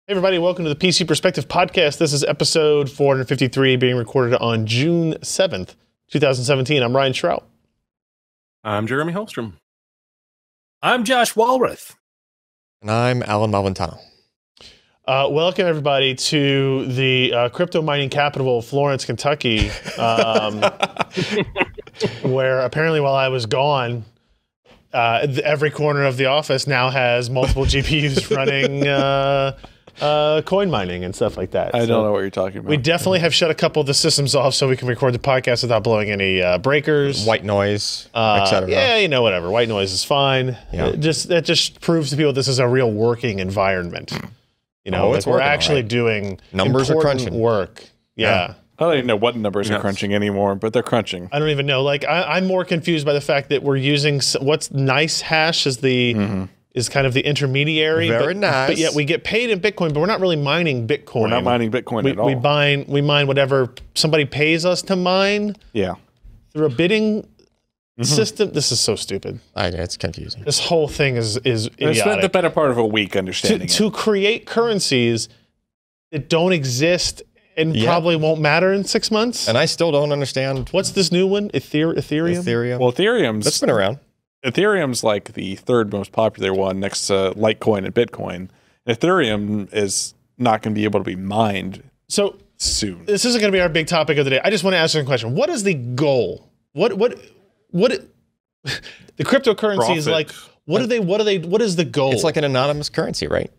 Hey everybody, welcome to the PC Perspective Podcast. This is episode 453 being recorded on June 7th, 2017. I'm Ryan Shrout. I'm Jeremy Hellstrom. I'm Josh Walrath. And I'm Alan Malventano. Welcome everybody to the crypto mining capital of Florence, Kentucky, where apparently while I was gone, every corner of the office now has multiple GPUs running coin mining and stuff like that. I don't know what you're talking about. We definitely have shut a couple of the systems off so we can record the podcast without blowing any breakers. White noise, etc. Yeah, you know, whatever. White noise is fine. Yeah. That just proves to people this is a real working environment. You know, like we're actually doing numbers are crunching work. Yeah. I don't even know what numbers are crunching anymore, but they're crunching. I don't even know. Like I'm more confused by the fact that we're using what's nice hash as the is kind of the intermediary. Very nice. But yet we get paid in Bitcoin, but we're not really mining Bitcoin. We're not mining Bitcoin at all. We mine whatever somebody pays us to mine. Yeah. Through a bidding system. This is so stupid. I know, it's confusing. This whole thing is idiotic. I spent the better part of a week understanding to create currencies that don't exist and probably won't matter in 6 months. And I still don't understand. What's this new one? Ethereum? Ethereum. Well, Ethereum's... That's been around. Ethereum's like the third most popular one next to Litecoin and Bitcoin. Ethereum is not going to be able to be mined soon. This isn't going to be our big topic of the day. I just want to ask you a question. What is the goal? What the cryptocurrency is like, what is the goal? It's like an anonymous currency, right?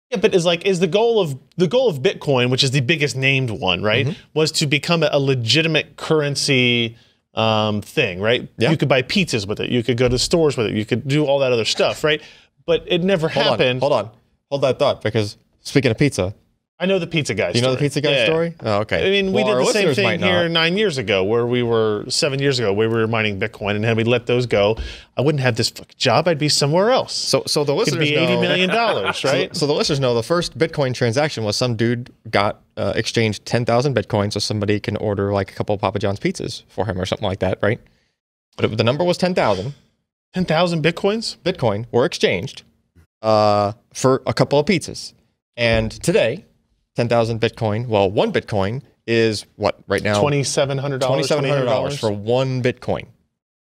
Yeah, but is the goal of Bitcoin, which is the biggest named one, right? Was to become a legitimate currency thing, right? Yeah. You could buy pizzas with it. You could go to stores with it. You could do all that other stuff, right? But it never happened. Hold that thought, because speaking of pizza, I know the pizza guy story. You know the pizza guy story? Oh, okay. I mean, we did the same thing here 9 years ago, where we were 7 years ago, where we were mining Bitcoin, and had we let those go, I wouldn't have this fucking job. I'd be somewhere else. So the listeners know. It could be $80 million, right? So the listeners know the first Bitcoin transaction was some dude got exchanged 10,000 Bitcoin so somebody can order like a couple of Papa John's pizzas for him or something like that, right? But the number was 10,000. 10,000 Bitcoins? Bitcoin were exchanged for a couple of pizzas. And today, 10,000 Bitcoin, well, one Bitcoin is what right now? $2,700. $2,700 for one Bitcoin.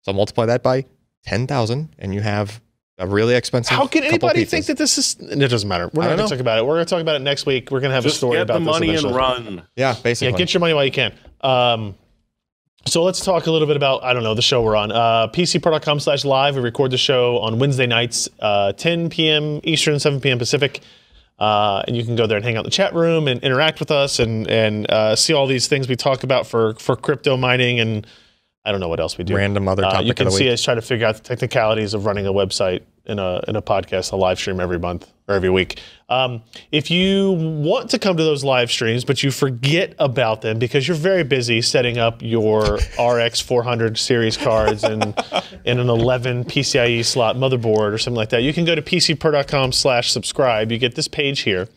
So multiply that by 10,000 and you have a really expensive. How can anybody think that this is? It doesn't matter. We're not going to talk about it. We're going to talk about it next week. We're going to have a story about this. Just get the money and run. Yeah, basically. Yeah, get your money while you can. So let's talk a little bit about, I don't know, the show we're on. PCPro.com/live. We record the show on Wednesday nights, 10 p.m. Eastern, 7 p.m. Pacific. And you can go there and hang out in the chat room and interact with us and see all these things we talk about for crypto mining, and I don't know what else we do. Random other topic you can of the see week. us try to figure out the technicalities of running a website in a podcast, a live stream every month or every week. If you want to come to those live streams, but you forget about them because you're very busy setting up your RX 400 series cards in an 11 PCI-E slot motherboard or something like that, you can go to PCPro.com/subscribe. You get this page here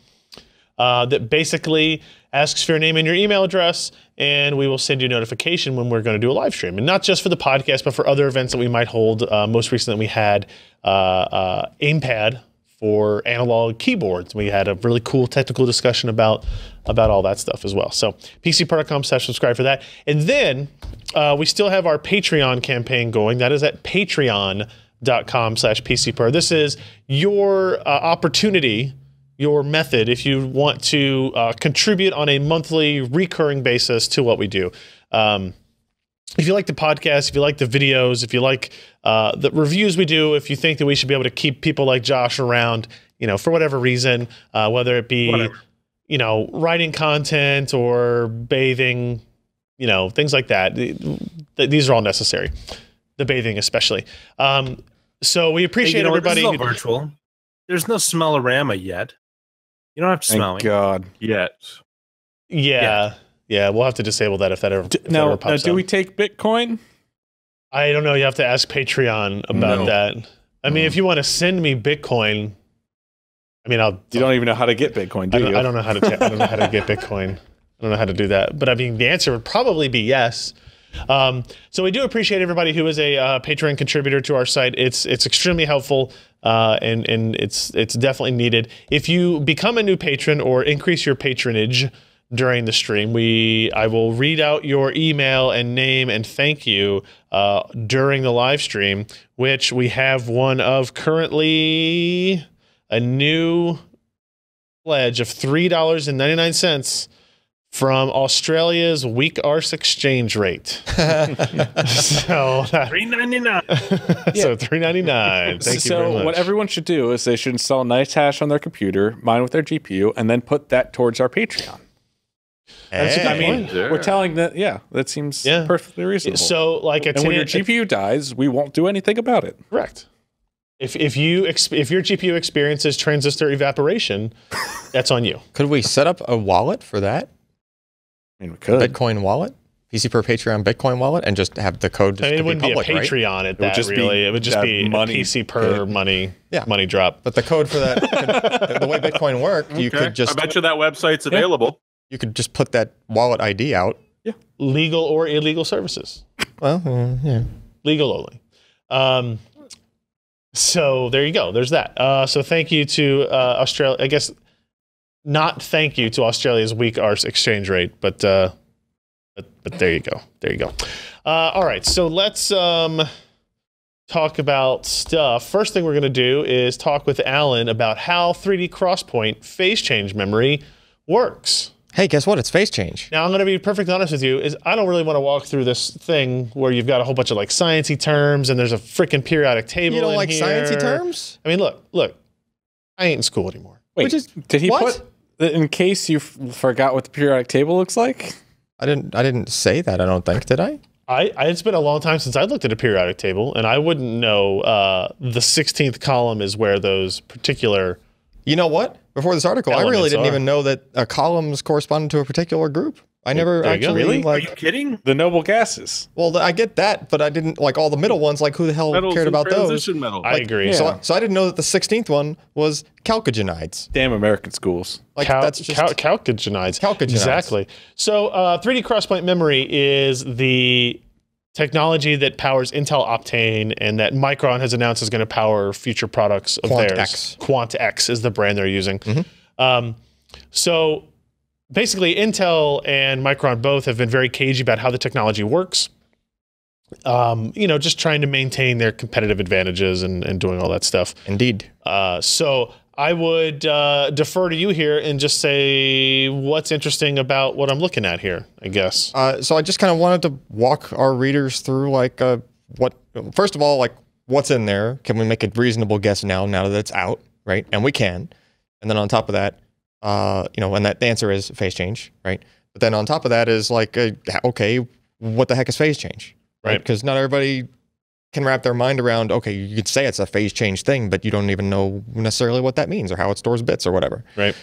that basically asks for your name and your email address, and we will send you a notification when we're going to do a live stream. And not just for the podcast, but for other events that we might hold. Most recently, we had AimPad for analog keyboards. We had a really cool technical discussion about all that stuff as well. So PCPro.com/subscribe for that. And then we still have our Patreon campaign going. That is at patreon.com/PCPro. This is your opportunity, your method, if you want to contribute on a monthly recurring basis to what we do. If you like the podcast, if you like the videos, if you like the reviews we do, if you think that we should be able to keep people like Josh around, you know, for whatever reason, whether it be, you know, writing content or bathing, you know, things like that. These are all necessary. The bathing especially. So we appreciate everybody. This is all virtual. There's no smell-orama yet. You don't have to smell me. Thank God. Yet. Yeah. Yeah, we'll have to disable that if that ever, now, pops do up. we take Bitcoin? I don't know. You have to ask Patreon about that. I mean, if you want to send me Bitcoin, I mean, You don't even know how to get Bitcoin, do you? I don't know how to. I don't know how to get Bitcoin. I don't know how to do that. But I mean, the answer would probably be yes. So we do appreciate everybody who is a Patreon contributor to our site. It's extremely helpful, and it's definitely needed. If you become a new patron or increase your patronage during the stream, I will read out your email and name and thank you during the live stream, which we have one of currently, a new pledge of $3.99 from Australia's weak arse exchange rate. So $3.99. So $3.99. Thank you very much. What everyone should do is they should install nice hash on their computer, mine with their GPU, and then put that towards our Patreon. That's a good point. Sure. We're telling that, that seems perfectly reasonable. So like and when your GPU dies, we won't do anything about it. Correct. If your GPU experiences transistor evaporation, that's on you. Could we set up a wallet for that? I mean, we could. Bitcoin wallet? PC per Patreon Bitcoin wallet, and just have the code just I mean, it wouldn't public, be a Patreon at that, really. It would just be money, PC per money drop. But the code for that, the way Bitcoin worked, you could just... I bet you that website's available. You could just put that wallet ID out. Yeah. Legal or illegal services. Well, yeah. Legal only. So there you go. There's that. So thank you to Australia. I guess not thank you to Australia's weak arse exchange rate, but there you go. There you go. All right. So let's talk about stuff. First thing we're going to do is talk with Alan about how 3D XPoint phase change memory works. Hey, guess what? It's phase change. Now, I'm going to be perfectly honest with you, is I don't really want to walk through this thing where you've got a whole bunch of like sciencey terms and there's a freaking periodic table. You don't in like here. sciencey terms? I mean, look, I ain't in school anymore. Wait, did he what? put, in case you forgot what the periodic table looks like? I didn't say that, I don't think, did I? It's been a long time since I looked at a periodic table, and I wouldn't know the 16th column is where those particular... You know what? Before this article, I really didn't even know that columns corresponded to a particular group. I never actually really. like. Are you kidding? The noble gases. Well, I get that, but I didn't like all the middle ones. Like, who the hell Metals cared and about those? transition metal. I agree. Yeah. So I didn't know that the 16th one was chalcogenides. Damn American schools. Like that's just chalcogenides. Chalcogenides. Exactly. So 3D XPoint memory is the technology that powers Intel Optane and that Micron has announced is going to power future products of Quant theirs. X. Quant X is the brand they're using. So basically, Intel and Micron both have been very cagey about how the technology works. Just trying to maintain their competitive advantages and doing all that stuff. Indeed. So I would defer to you here and just say what's interesting about what I'm looking at here, I guess. So I just kind of wanted to walk our readers through first of all, like what's in there. Can we make a reasonable guess now that it's out, right? And we can. And then on top of that, and that the answer is phase change, right? But then on top of that is like, okay, what the heck is phase change, right? Because not everybody can wrap their mind around, okay, you could say it's a phase change thing, but you don't even know necessarily what that means or how it stores bits or whatever. Right.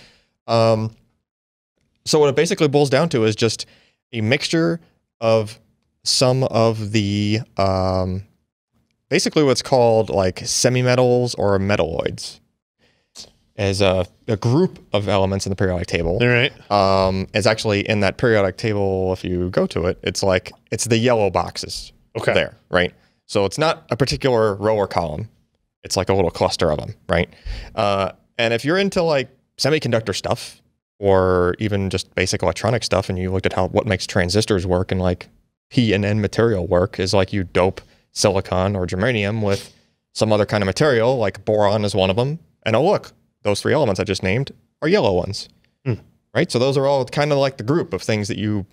So what it basically boils down to is just a mixture of some of the, basically what's called like semi-metals or metalloids. As a group of elements in the periodic table. All right. Is actually in that periodic table, if you go to it, it's the yellow boxes there, right? So it's not a particular row or column. It's like a little cluster of them, right? And if you're into like semiconductor stuff or even just basic electronic stuff and you looked at what makes transistors work and like P and N material work is like you dope silicon or germanium with some other kind of material, like boron is one of them. And oh, look. Those three elements I just named are yellow ones, right? So those are all kind of like the group of things that you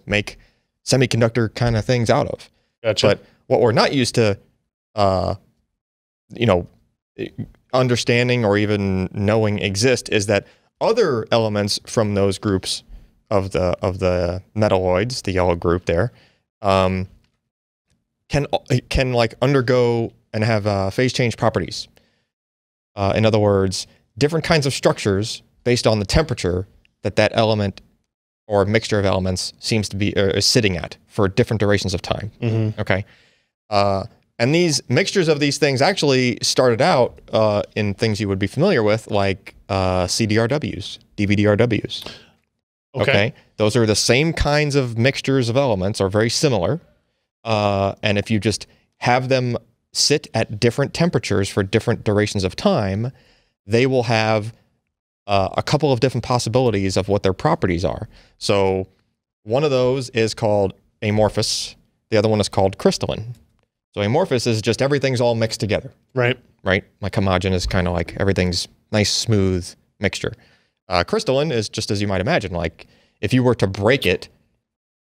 make semiconductor kind of things out of. Gotcha. But what we're not used to, understanding or even knowing exist is that other elements from those groups of the metalloids, the yellow group there, can like undergo and have phase change properties. In other words, different kinds of structures based on the temperature that element or mixture of elements seems to be is sitting at for different durations of time. Okay. And these mixtures of these things actually started out in things you would be familiar with, like CDRWs, DVDRWs. Okay. Those are the same kinds of mixtures of elements, or very similar. And if you just have them sit at different temperatures for different durations of time, they will have a couple of different possibilities of what their properties are. So one of those is called amorphous. The other one is called crystalline. So amorphous is just everything's all mixed together. Right. Right? Like homogeneous, kind of like everything's nice, smooth mixture. Crystalline is just as you might imagine. Like if you were to break it,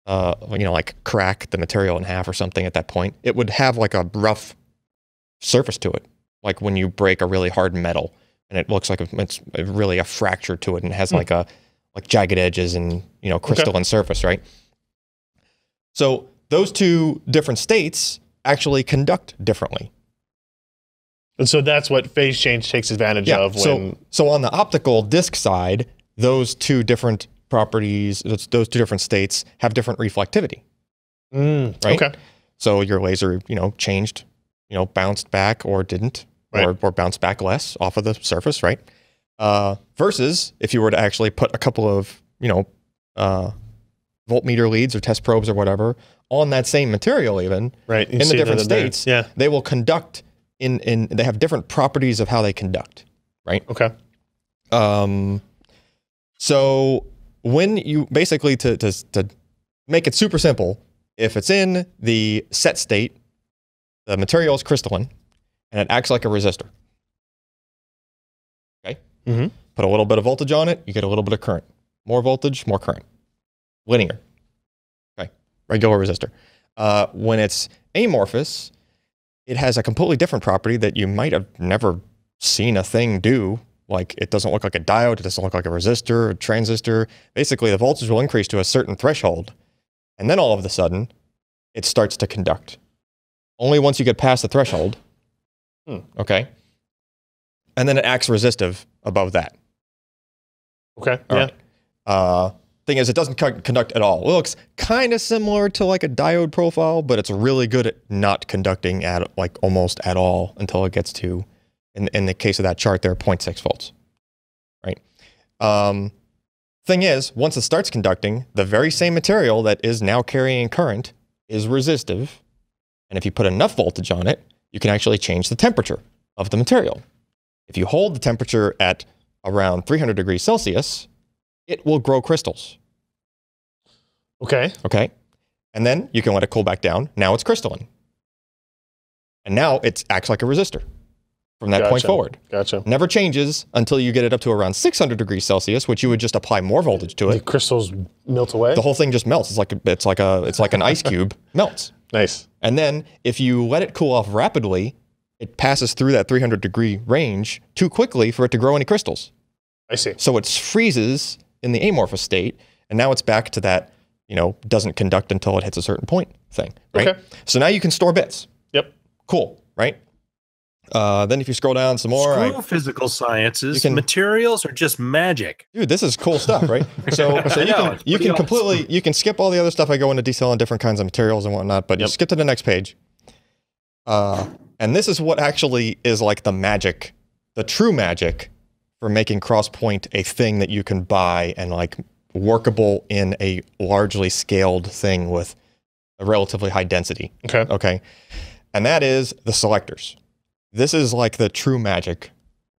like crack the material in half or something at that point, it would have like a rough surface to it. Like when you break a really hard metal and it looks like it's really a fracture to it and has like jagged edges and, crystalline surface, right? So those two different states actually conduct differently. And so that's what phase change takes advantage of. So on the optical disc side, those two different properties, those two different states have different reflectivity. Right? Okay. So your laser, changed, bounced back or didn't, or bounced back less off of the surface, right? Versus if you were to actually put a couple of, voltmeter leads or test probes or whatever on that same material even, right, in the different states, they will conduct they have different properties of how they conduct, right? Okay. So when you basically, to make it super simple, if it's in the set state, the material is crystalline and it acts like a resistor. Okay. Put a little bit of voltage on it, you get a little bit of current. More voltage, more current. Linear. Okay. Regular resistor. When it's amorphous, it has a completely different property that you might have never seen a thing do. Like it doesn't look like a diode, it doesn't look like a resistor, a transistor. Basically, the voltage will increase to a certain threshold, and then all of a sudden, it starts to conduct. Only once you get past the threshold, okay? And then it acts resistive above that. Okay, Right. Thing is, it doesn't conduct at all. It looks kind of similar to like a diode profile, but it's really good at not conducting at like almost at all until it gets to, in the case of that chart there, 0.6 volts, right? Thing is, once it starts conducting, the very same material that is now carrying current is resistive. And if you put enough voltage on it, you can actually change the temperature of the material. If you hold the temperature at around 300 degrees Celsius, it will grow crystals. Okay. Okay. And then you can let it cool back down. Now it's crystalline. And now it acts like a resistor from that point forward. Gotcha. Never changes until you get it up to around 600 degrees Celsius, which you would just apply more voltage to it. The crystals melt away? The whole thing just melts. It's like an ice cube melts. Nice. And then if you let it cool off rapidly, it passes through that 300 degree range too quickly for it to grow any crystals. I see. So it freezes in the amorphous state, and now it's back to that, doesn't conduct until it hits a certain point thing, right? Okay. So now you can store bits. Yep. Cool, right? Then if you scroll down some more... Screw physical sciences. Materials are just magic. Dude, this is cool stuff, right? So you can skip all the other stuff I go into detail on different kinds of materials and whatnot, but you skip to the next page. And this is what actually is like the magic, the true magic for making Crosspoint a thing that you can buy and like workable in a largely scaled thing with a relatively high density. Okay. Okay. And that is the selectors. This is like the true magic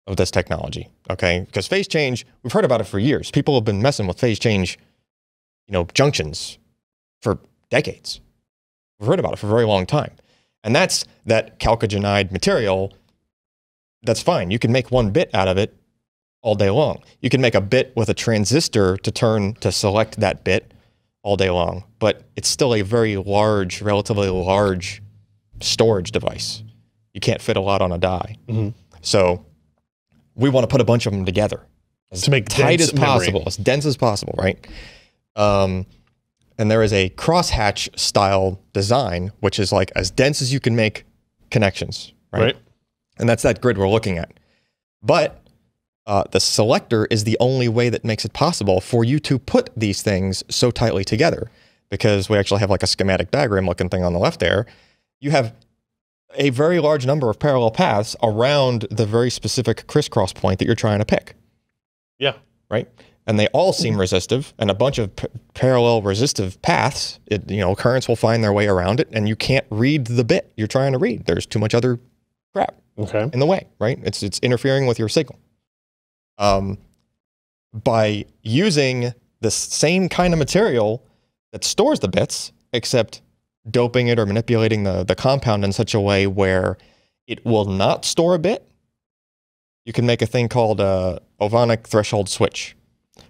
of this technology. Okay. Because phase change, we've heard about it for years. People have been messing with phase change, junctions for decades. We've heard about it for a very long time. And that's that chalcogenide material. That's fine. You can make one bit out of it all day long. You can make a bit with a transistor to select that bit all day long, but it's still a very large, relatively large storage device. You can't fit a lot on a die. So we want to put a bunch of them together to make tight as possible, as dense as possible, right? And there is a crosshatch style design, which is like as dense as you can make connections, right? And that's that grid we're looking at. But the selector is the only way that makes it possible for you to put these things so tightly together, because we actually have like a schematic diagram looking thing on the left there. You have a very large number of parallel paths around the very specific crisscross point that you're trying to pick. Yeah. Right? and they all seem resistive, and a bunch of parallel resistive paths, currents will find their way around it, and you can't read the bit you're trying to read. There's too much other crap in the way, right? It's interfering with your signal. By using the same kind of material that stores the bits, except doping it or manipulating the compound in such a way where it will not store a bit, you can make a thing called a ovonic threshold switch,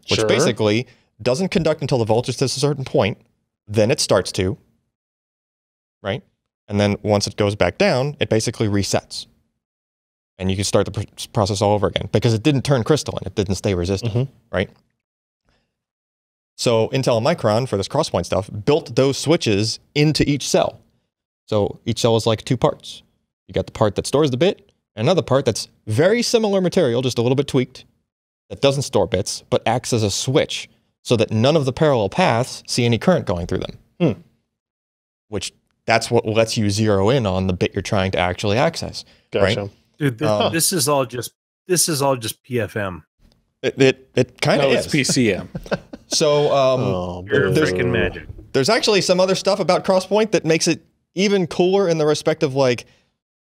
which basically doesn't conduct until the voltage hits a certain point, then it starts to, right? And then once it goes back down, it basically resets. And you can start the process all over again because it didn't turn crystalline. It didn't stay resistant, right? So Intel and Micron, for this crosspoint stuff, built those switches into each cell. So each cell is like two parts. You got the part that stores the bit, and another part that's very similar material, just a little bit tweaked, that doesn't store bits, but acts as a switch so that none of the parallel paths see any current going through them. Which, that's what lets you zero in on the bit you're trying to actually access. Gotcha. Right? Dude, this is all just PFM. It kind of is. It's PCM. So You're freaking magic. There's actually some other stuff about Crosspoint that makes it even cooler in the respect of, like,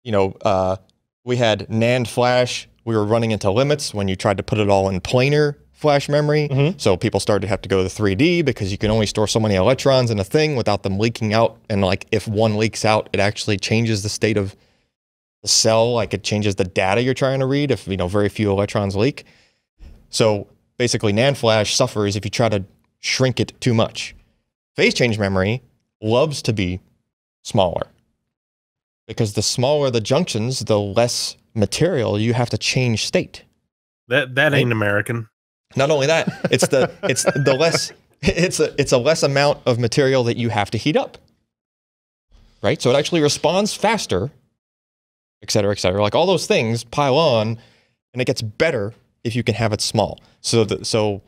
we had NAND flash. We were running into limits when you tried to put it all in planar flash memory. So people started to have to go to 3D because you can only store so many electrons in a thing without them leaking out. And like, if one leaks out, it actually changes the state of the cell. Like, it changes the data you're trying to read if, very few electrons leak. So basically NAND flash suffers if you try to shrink it too much. Phase change memory loves to be smaller because the smaller the junctions, the less material you have to change state. That ain't American. Not only that, it's a less amount of material that you have to heat up. Right? So it actually responds faster, et cetera, et cetera. Like, all those things pile on, and it gets better if you can have it small. So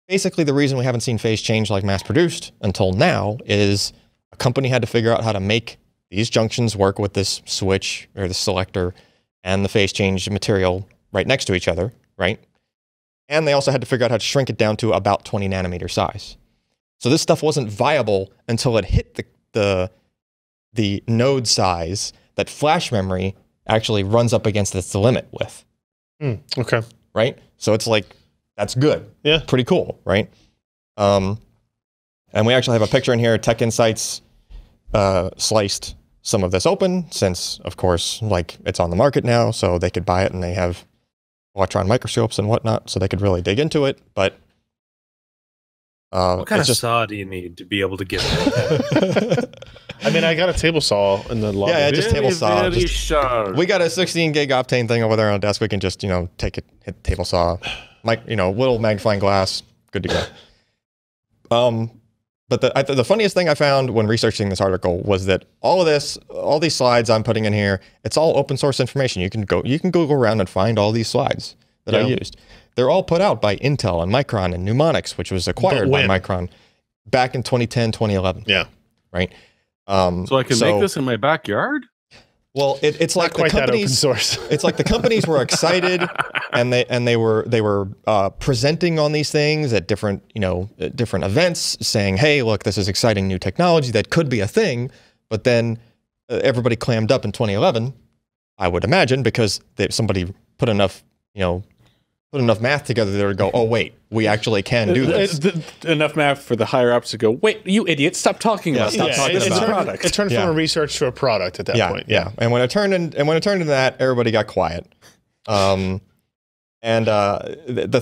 basically the reason we haven't seen phase change like mass produced until now is a company had to figure out how to make these junctions work with this switch or the selector and the phase change material right next to each other, right? And they also had to figure out how to shrink it down to about 20 nanometer size. So this stuff wasn't viable until it hit the node size that flash memory actually runs up against its limit with. Okay. Right? So it's like, that's good. Yeah. Pretty cool, right? And we actually have a picture in here. Tech Insights sliced some of this open since, of course, like, it's on the market now, so they could buy it, and they have electron microscopes and whatnot, so they could really dig into it. But what kind of saw do you need to be able to get that? I mean, I got a table saw in the lobby. Yeah, just table saw. We got a 16 gig octane thing over there on the desk. We can just, take it, hit the table saw, little magnifying glass, good to go. But the funniest thing I found when researching this article was that all these slides I'm putting in here, it's all open source information. You can Google around and find all these slides that I used. They're all put out by Intel and Micron and Mnemonics, which was acquired by Micron back in 2010, 2011. Yeah. Right. So I can make this in my backyard? Well, it's like the companies. That open source. It's like the companies were excited, and they were presenting on these things at different events, saying, "Hey, look, this is exciting new technology that could be a thing." But then everybody clammed up in 2011, I would imagine, because somebody put enough math together there to go, "Oh wait, we actually can do this." Enough math for the higher ups to go, "Wait, you idiot, stop talking about it turned from a research to a product at that point. Yeah. And when it turned into that, everybody got quiet. The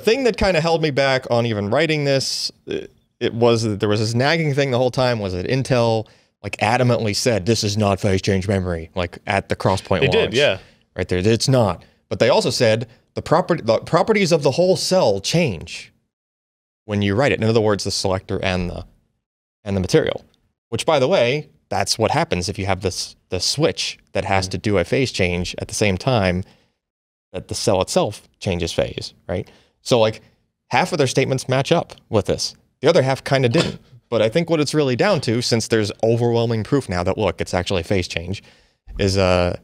thing that kind of held me back on even writing this, it was that there was this nagging thing the whole time, was that Intel like adamantly said this is not phase change memory, like at the Crosspoint launch. They did, yeah. Right there, it's not. But they also said the properties of the whole cell change when you write it. In other words, the selector and the material. Which, by the way, that's what happens if you have the switch that has to do a phase change at the same time that the cell itself changes phase, right? So like half of their statements match up with this. The other half kind of didn't. But I think what it's really down to, since there's overwhelming proof now that, look, it's actually a phase change, is what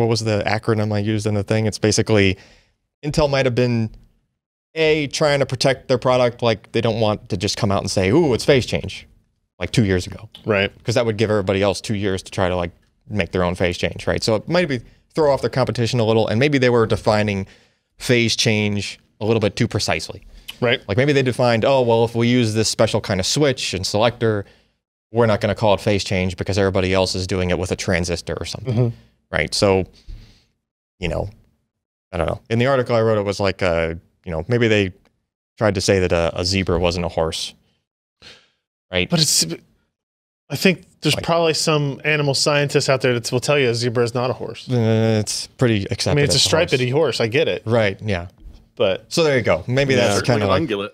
was the acronym I used in the thing? It's basically Intel might have been trying to protect their product. Like they don't want to just come out and say, "Ooh, it's phase change," like 2 years ago, right? Because that would give everybody else 2 years to try to like make their own phase change, right? So it might be throw off their competition a little, and maybe they were defining phase change a little bit too precisely, right? Like maybe they defined, oh well, if we use this special kind of switch and selector, we're not going to call it phase change because everybody else is doing it with a transistor or something, right? So, you know, I don't know. In the article I wrote, it was like, you know, maybe they tried to say that a zebra wasn't a horse, right? But I think there's probably some animal scientists out there that will tell you a zebra is not a horse. It's pretty accepted. I mean, it's a striped horse. I get it. Right, yeah. But so there you go. Maybe that's kind of like, maybe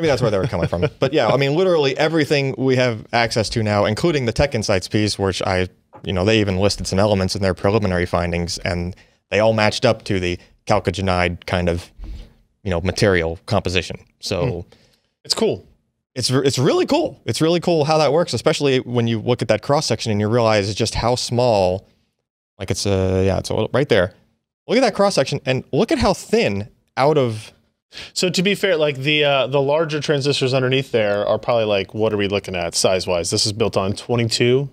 that's where they were coming from. But yeah, I mean, literally everything we have access to now, including the Tech Insights piece, which you know, they even listed some elements in their preliminary findings, and they all matched up to the chalcogenide kind of, you know, material composition. So it's cool. It's really cool. It's really cool how that works, especially when you look at that cross section and you realize just how small. Like it's it's right there. Look at that cross section and look at how thin out of. So to be fair, like the larger transistors underneath there are probably like, what are we looking at size wise? This is built on 22.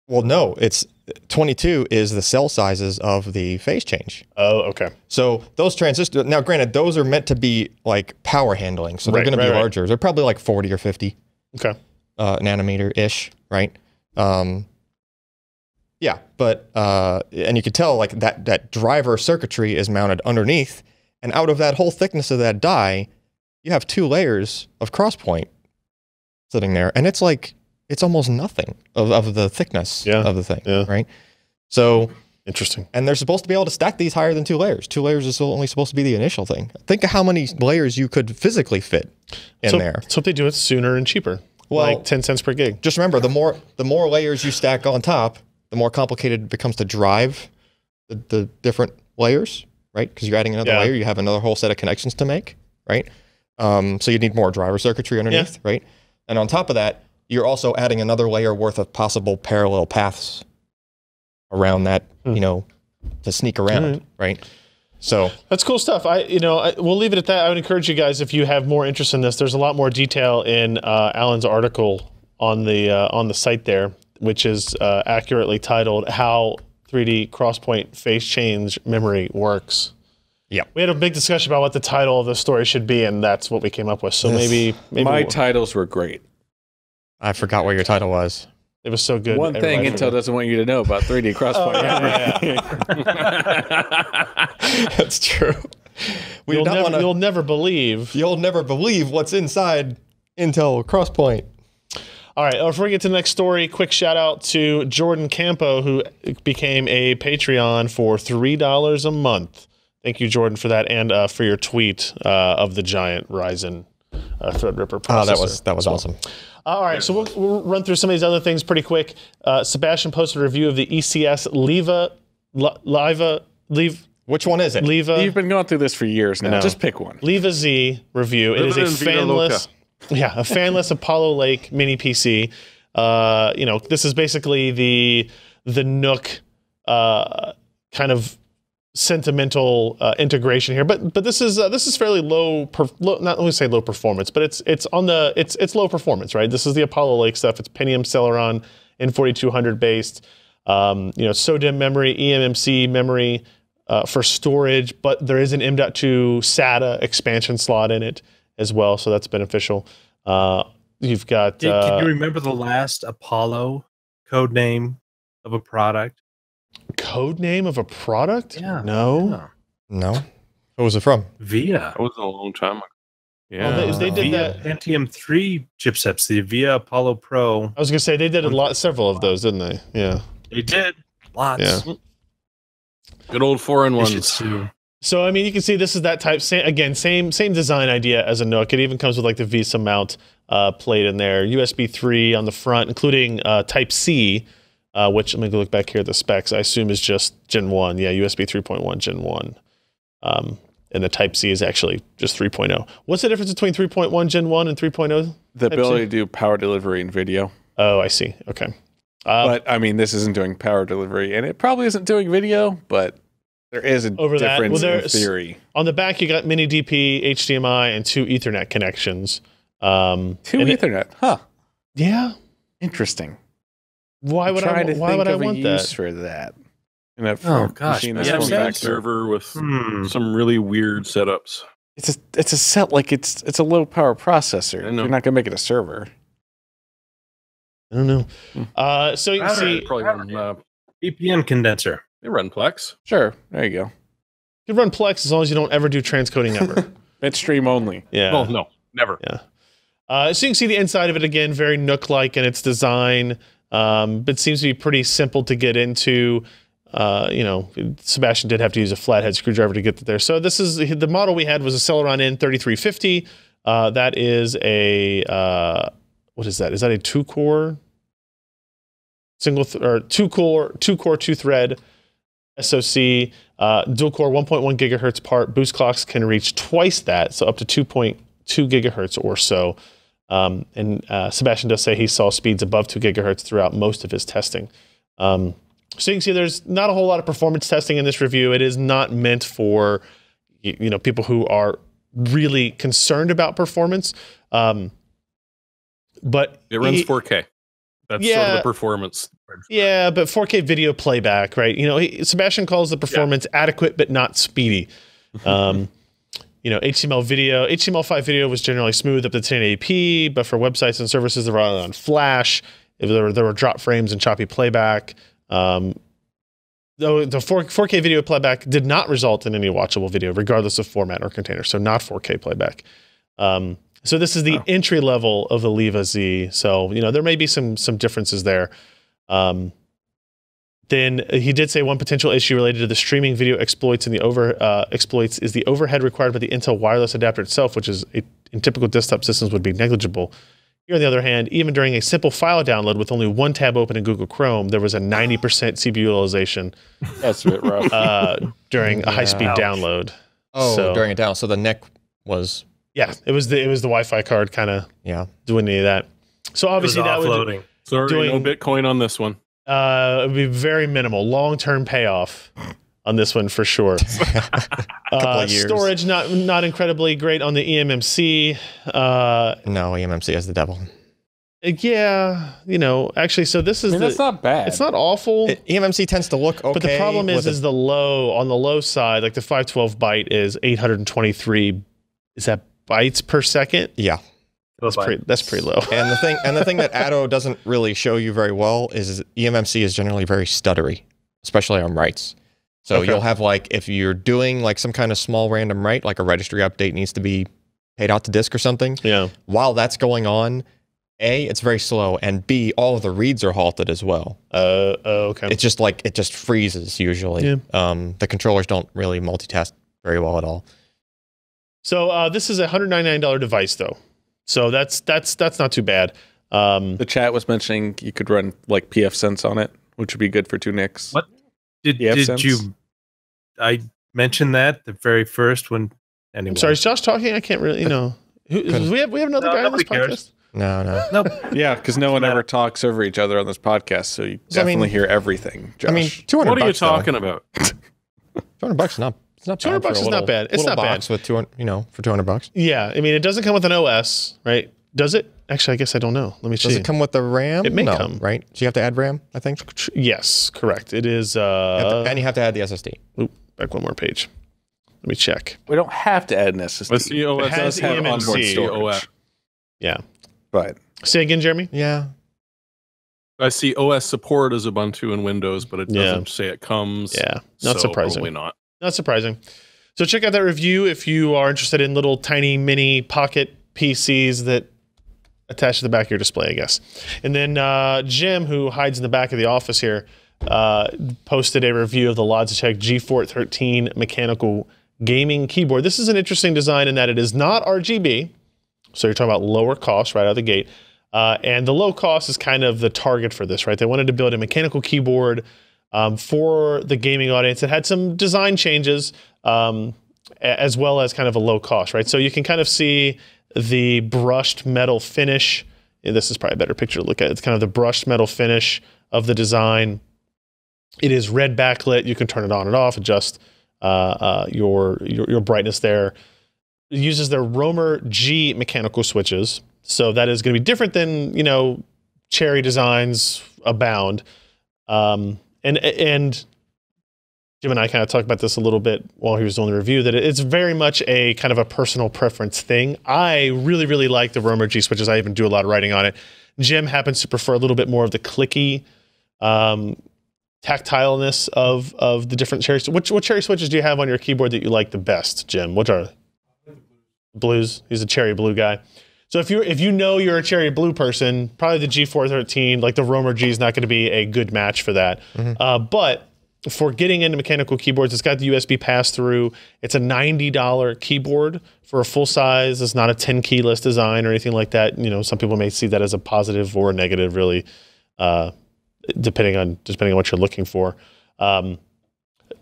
Well, no, it's 22 is the cell sizes of the phase change. Oh, okay. So those transistors, now granted, those are meant to be like power handling, so they're going to be larger. They're probably like 40 or 50 nanometer-ish, right? Yeah, but, and you can tell like that driver circuitry is mounted underneath, and out of that whole thickness of that die, you have 2 layers of crosspoint sitting there, and it's like, it's almost nothing of the thickness of the thing, right? So interesting. And they're supposed to be able to stack these higher than 2 layers. 2 layers is only supposed to be the initial thing. Think of how many layers you could physically fit in there. So if they do it sooner and cheaper, well, like 10 cents per gig. Just remember, the more layers you stack on top, the more complicated it becomes to drive the different layers, right? Because you're adding another layer, you have another whole set of connections to make, right? So you need more driver circuitry underneath, right? And on top of that, you're also adding another layer worth of possible parallel paths around that, you know, to sneak around, right? So that's cool stuff. We'll leave it at that. I would encourage you guys, if you have more interest in this, there's a lot more detail in Alan's article on the site there, which is accurately titled "How 3D Crosspoint Phase Change Memory Works." Yeah, we had a big discussion about what the title of the story should be, and that's what we came up with. So maybe my titles were great. I forgot what your title was. It was so good. One thing Intel doesn't want you to know about 3D Crosspoint. That's true. You'll never believe. You'll never believe what's inside Intel Crosspoint. All right, before we get to the next story, quick shout out to Jordan Campo, who became a Patreon for $3 a month. Thank you, Jordan, for that, and for your tweet of the giant Ryzen Threadripper processor. That was awesome. All right, so we'll run through some of these other things pretty quick. Sebastian posted a review of the ECS LIVA. Which one is it? LIVA. You've been going through this for years now. Just pick one. LIVA Z review. It is a fanless, a fanless Apollo Lake mini PC. This is basically the Nook kind of sentimental integration here, but this is fairly low, not only say low performance, but it's low performance, right? This is the Apollo Lake stuff. It's Pentium Celeron N4200 based, SODIMM memory, eMMC memory for storage, but there is an M.2 SATA expansion slot in it as well, so that's beneficial. You've got. Can you remember the last Apollo code name of a product? Code name of a product? Yeah. No. Who was it from? VIA. That was a long time ago. Yeah. Well, they did VIA that. Pentium 3 chipsets, the VIA Apollo Pro. I was gonna say they did several of those, didn't they? Yeah. They did. Lots. Yeah. Good old 4-in-1s. So I mean, you can see this is that type. Same design idea as a Nook. It even comes with like the VESA mount plate in there. USB 3 on the front, including Type C. Which, let me go look back here at the specs, I assume is just Gen 1. Yeah, USB 3.1 Gen 1. And the Type C is actually just 3.0. What's the difference between 3.1 Gen 1 and 3.0? The ability to do power delivery and video. Oh, I see. Okay. But, I mean, this isn't doing power delivery, and it probably isn't doing video, but There is a over that. difference Well, in theory. On the back, you got mini DP, HDMI, and 2 Ethernet connections. 2 Ethernet, huh? Yeah. Interesting. Why would I want that? For that? Oh gosh, Yeah, server with some really weird setups. It's a set like it's a low power processor. I know. You're not gonna make it a server. I don't know. So you can see, Probably run, VPN condenser. they run Plex. Sure, there you go. you can run Plex as long as you don't ever do transcoding ever. Bitstream only. Yeah. Oh no, never. Yeah. So you can see the inside of it again, very Nook-like in its design, but seems to be pretty simple to get into. You know, Sebastian did have to use a flathead screwdriver to get there. So this is the model we had was a Celeron N3350. That is a what is that? Is that a 2-core two-core 2-thread SoC, dual core 1.1 gigahertz part. Boost clocks can reach twice that, so up to 2.2 gigahertz or so. And Sebastian does say he saw speeds above 2 gigahertz throughout most of his testing. So you can see there's not a whole lot of performance testing in this review. It is not meant for people who are really concerned about performance. But It runs 4K. That's sort of the performance. Yeah, but 4K video playback, right? Sebastian calls the performance adequate but not speedy. HTML5 video was generally smooth up to 1080p, but for websites and services that run on Flash, there were drop frames and choppy playback. Though the 4K video playback did not result in any watchable video, regardless of format or container, so not 4K playback. So this is the entry level of the LIVA Z. So there may be some differences there. Then he did say one potential issue related to the streaming video exploits and the exploits is the overhead required by the Intel wireless adapter itself, which is in typical desktop systems would be negligible. Here, on the other hand, even during a simple file download with only one tab open in Google Chrome, there was a 90% CPU utilization. That's a bit rough. During a high-speed download. Oh, during a down. So the NIC was. Yeah, it was the Wi-Fi card kind of doing any of that. So obviously that offloading. Sorry, no Bitcoin on this one. It would be very minimal, long-term payoff on this one for sure. Couple of years. Storage not incredibly great on the eMMC. No, eMMC is the devil. Yeah, actually, so this is that's not bad. It's not awful. eMMC tends to look okay. But the problem is the on the low side, like the 512 byte is 823. Is that bytes per second? Yeah. That's pretty low. And the thing that Addo doesn't really show you very well is eMMC is generally very stuttery, especially on writes. So you'll have if you're doing some kind of small random write, like a registry update needs to be paid out to disk or something. Yeah. While that's going on, A, it's very slow, and B, all of the reads are halted as well. Okay. It's just it just freezes usually. Yeah. The controllers don't really multitask very well at all. So this is a $199 device though. So that's not too bad. The chat was mentioning you could run pfSense on it, which would be good for 2 NICs. What did you? I mentioned that the very first one. Anyway. I'm sorry, is Josh talking? I can't really we have another guy on this podcast. No. Nope. Yeah, because no one ever talks over each other on this podcast, so you definitely hear everything. Josh. I mean, $200. What are you talking about? $200 not. It's not $200 is not bad. It's not bad with for $200. Yeah, I mean, it doesn't come with an OS, right? Does it? Actually, I guess I don't know. Let me see. Does it come with the RAM? It may come, right? So you have to add RAM, I think. Yes, correct. It is. And you have to add the SSD. Oop, back one more page. Let me check. We don't have to add an SSD. But the OS does have onboard storage. OS. Yeah. But say again, Jeremy. Yeah. I see OS support as Ubuntu and Windows, but it doesn't say it comes. Yeah, not surprising. Probably not. Not surprising. So check out that review if you are interested in little tiny mini pocket PCs that attach to the back of your display, I guess. And then Jim, who hides in the back of the office here, posted a review of the Logitech G4 13 mechanical gaming keyboard. This is an interesting design in that it is not RGB, so you're talking about lower cost right out of the gate. And the low cost is kind of the target for this, right? They wanted to build a mechanical keyboard for the gaming audience. It had some design changes as well as kind of a low cost, right? So you can kind of see the brushed metal finish. This is probably a better picture to look at. It's kind of the brushed metal finish of the design. It is red backlit. You can turn it on and off, adjust your brightness there. It uses their Romer G mechanical switches, so that is going to be different than Cherry designs abound. And Jim and I kind of talked about this a little bit while he was doing the review, that it's very much a kind of a personal preference thing. I really, really like the Romer G switches. I even do a lot of writing on it. Jim happens to prefer a little bit more of the clicky tactileness of the different Cherry. What Cherry switches do you have on your keyboard that you like the best, Jim? What are blues? He's a Cherry blue guy. So if you know you're a Cherry blue person, probably the G413, like the Romer G, is not going to be a good match for that. But for getting into mechanical keyboards, it's got the USB pass-through. It's a $90 keyboard for a full size. It's not a 10 keyless design or anything like that. Some people may see that as a positive or a negative, really, depending on what you're looking for. The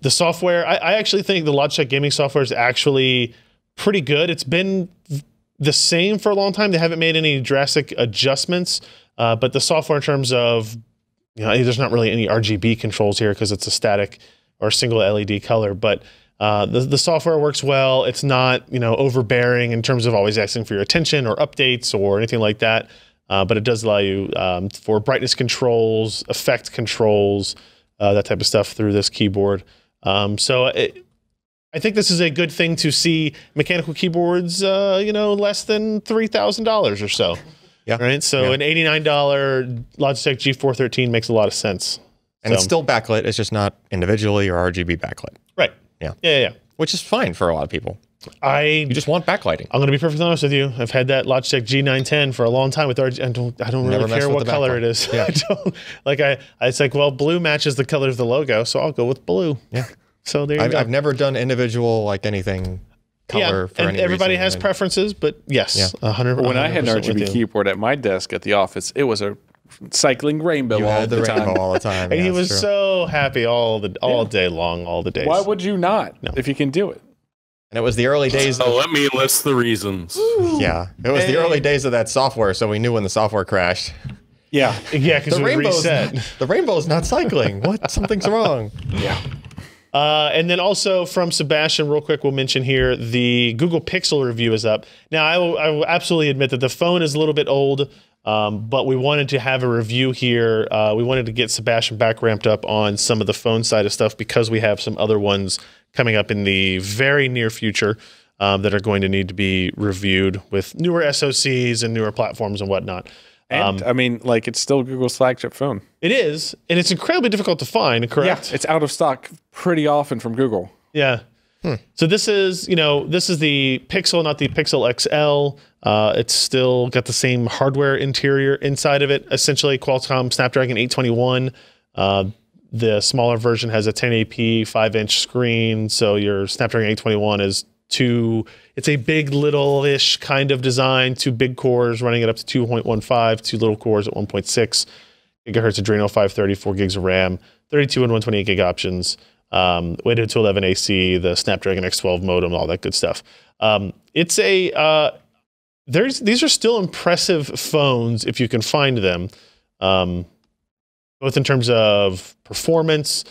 software, I actually think the Logitech gaming software is actually pretty good. It's been the same for a long time. They haven't made any drastic adjustments, but the software in terms of there's not really any RGB controls here because it's a static or single LED color, but the software works well. It's not, overbearing in terms of always asking for your attention or updates or anything like that. But it does allow you for brightness controls, effect controls, that type of stuff through this keyboard. So I think this is a good thing to see mechanical keyboards, less than $3,000 or so. Yeah. Right. So an $89 Logitech G413 makes a lot of sense. And it's still backlit. It's just not individually or RGB backlit. Right. Yeah. Which is fine for a lot of people. You just want backlighting. I'm going to be perfectly honest with you. I've had that Logitech G910 for a long time with RGB. I don't really care what color it is. Yeah. It's like, well, blue matches the color of the logo, so I'll go with blue. Yeah. So there you go. I've never done individual anything. Color for and everybody has preferences, but yes, 100%. When I had an RGB keyboard at my desk at the office, it was a cycling rainbow all the time. All the time, and he was so happy all day long, all the days. Why would you not? If you can do it. And it was the early days. Let me list the reasons. Yeah, it was the early days of that software, so we knew when the software crashed. Yeah, because the reset. The rainbow's not cycling. What? Something's wrong. Yeah. And then also from Sebastian, real quick, we'll mention here, the Google Pixel review is up. Now, I will absolutely admit that the phone is a little bit old, but we wanted to have a review here. We wanted to get Sebastian back ramped up on some of the phone side of stuff because we have some other ones coming up in the very near future that are going to need to be reviewed with newer SoCs and newer platforms and whatnot. And it's still Google's flagship phone. It is, and it's incredibly difficult to find, correct? Yeah, it's out of stock pretty often from Google. Yeah. So this is the Pixel, not the Pixel XL. It's still got the same hardware interior inside of it. Essentially, Qualcomm Snapdragon 821. The smaller version has a 1080p 5-inch screen, so your Snapdragon 821 is it's a big little-ish kind of design, 2 big cores running it up to 2.15, 2 little cores at 1.6 gigahertz Adreno 530, 4 gigs of RAM, 32 and 128 gig options, weighted to 11 AC, the Snapdragon X12 modem, all that good stuff. These are still impressive phones if you can find them, both in terms of performance,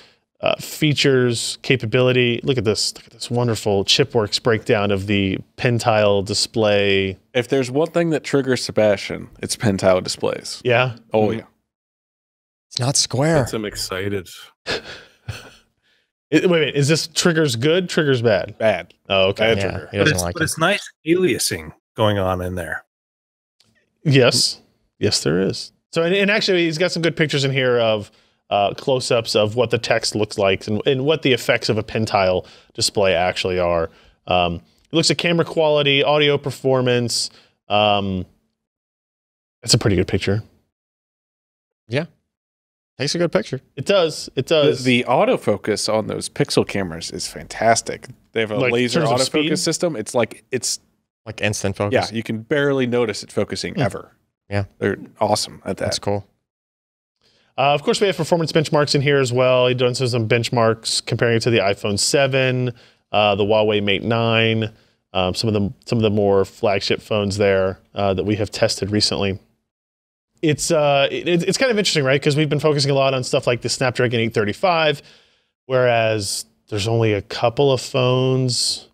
features, capability. Look at this wonderful Chipworks breakdown of the pen-tile display. If there's one thing that triggers Sebastian, it's pen-tile displays. Yeah? Oh, yeah. It's not square. I'm excited. Wait, is this triggers good, triggers bad? Bad. Oh, okay. Bad trigger. But it's nice aliasing going on in there. Yes. Yes, there is. So, and actually, he's got some good pictures in here of close-ups of what the text looks like and what the effects of a pen-tile display actually are. It looks at camera quality, audio performance. That's a pretty good picture. Yeah. Takes a good picture. It does. It does. The autofocus on those Pixel cameras is fantastic. They have a laser autofocus system. It's like instant focus. Yeah, you can barely notice it focusing ever. Yeah. They're awesome at that. That's cool. Of course, we have performance benchmarks in here as well. He does some benchmarks comparing it to the iPhone 7, the Huawei Mate 9, some of the more flagship phones there that we have tested recently. It's kind of interesting, right? Because we've been focusing a lot on stuff like the Snapdragon 835, whereas There's only a couple of phones.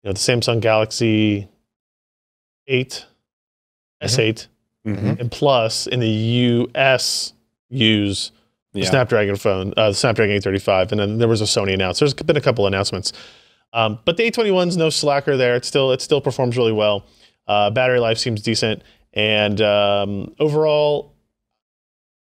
You know, the Samsung Galaxy 8, S8, and Plus in the US use the Snapdragon phone, the Snapdragon 835, and then there was a Sony announced. There's been a couple announcements, but the A21's no slacker there. It still performs really well. Battery life seems decent, and overall,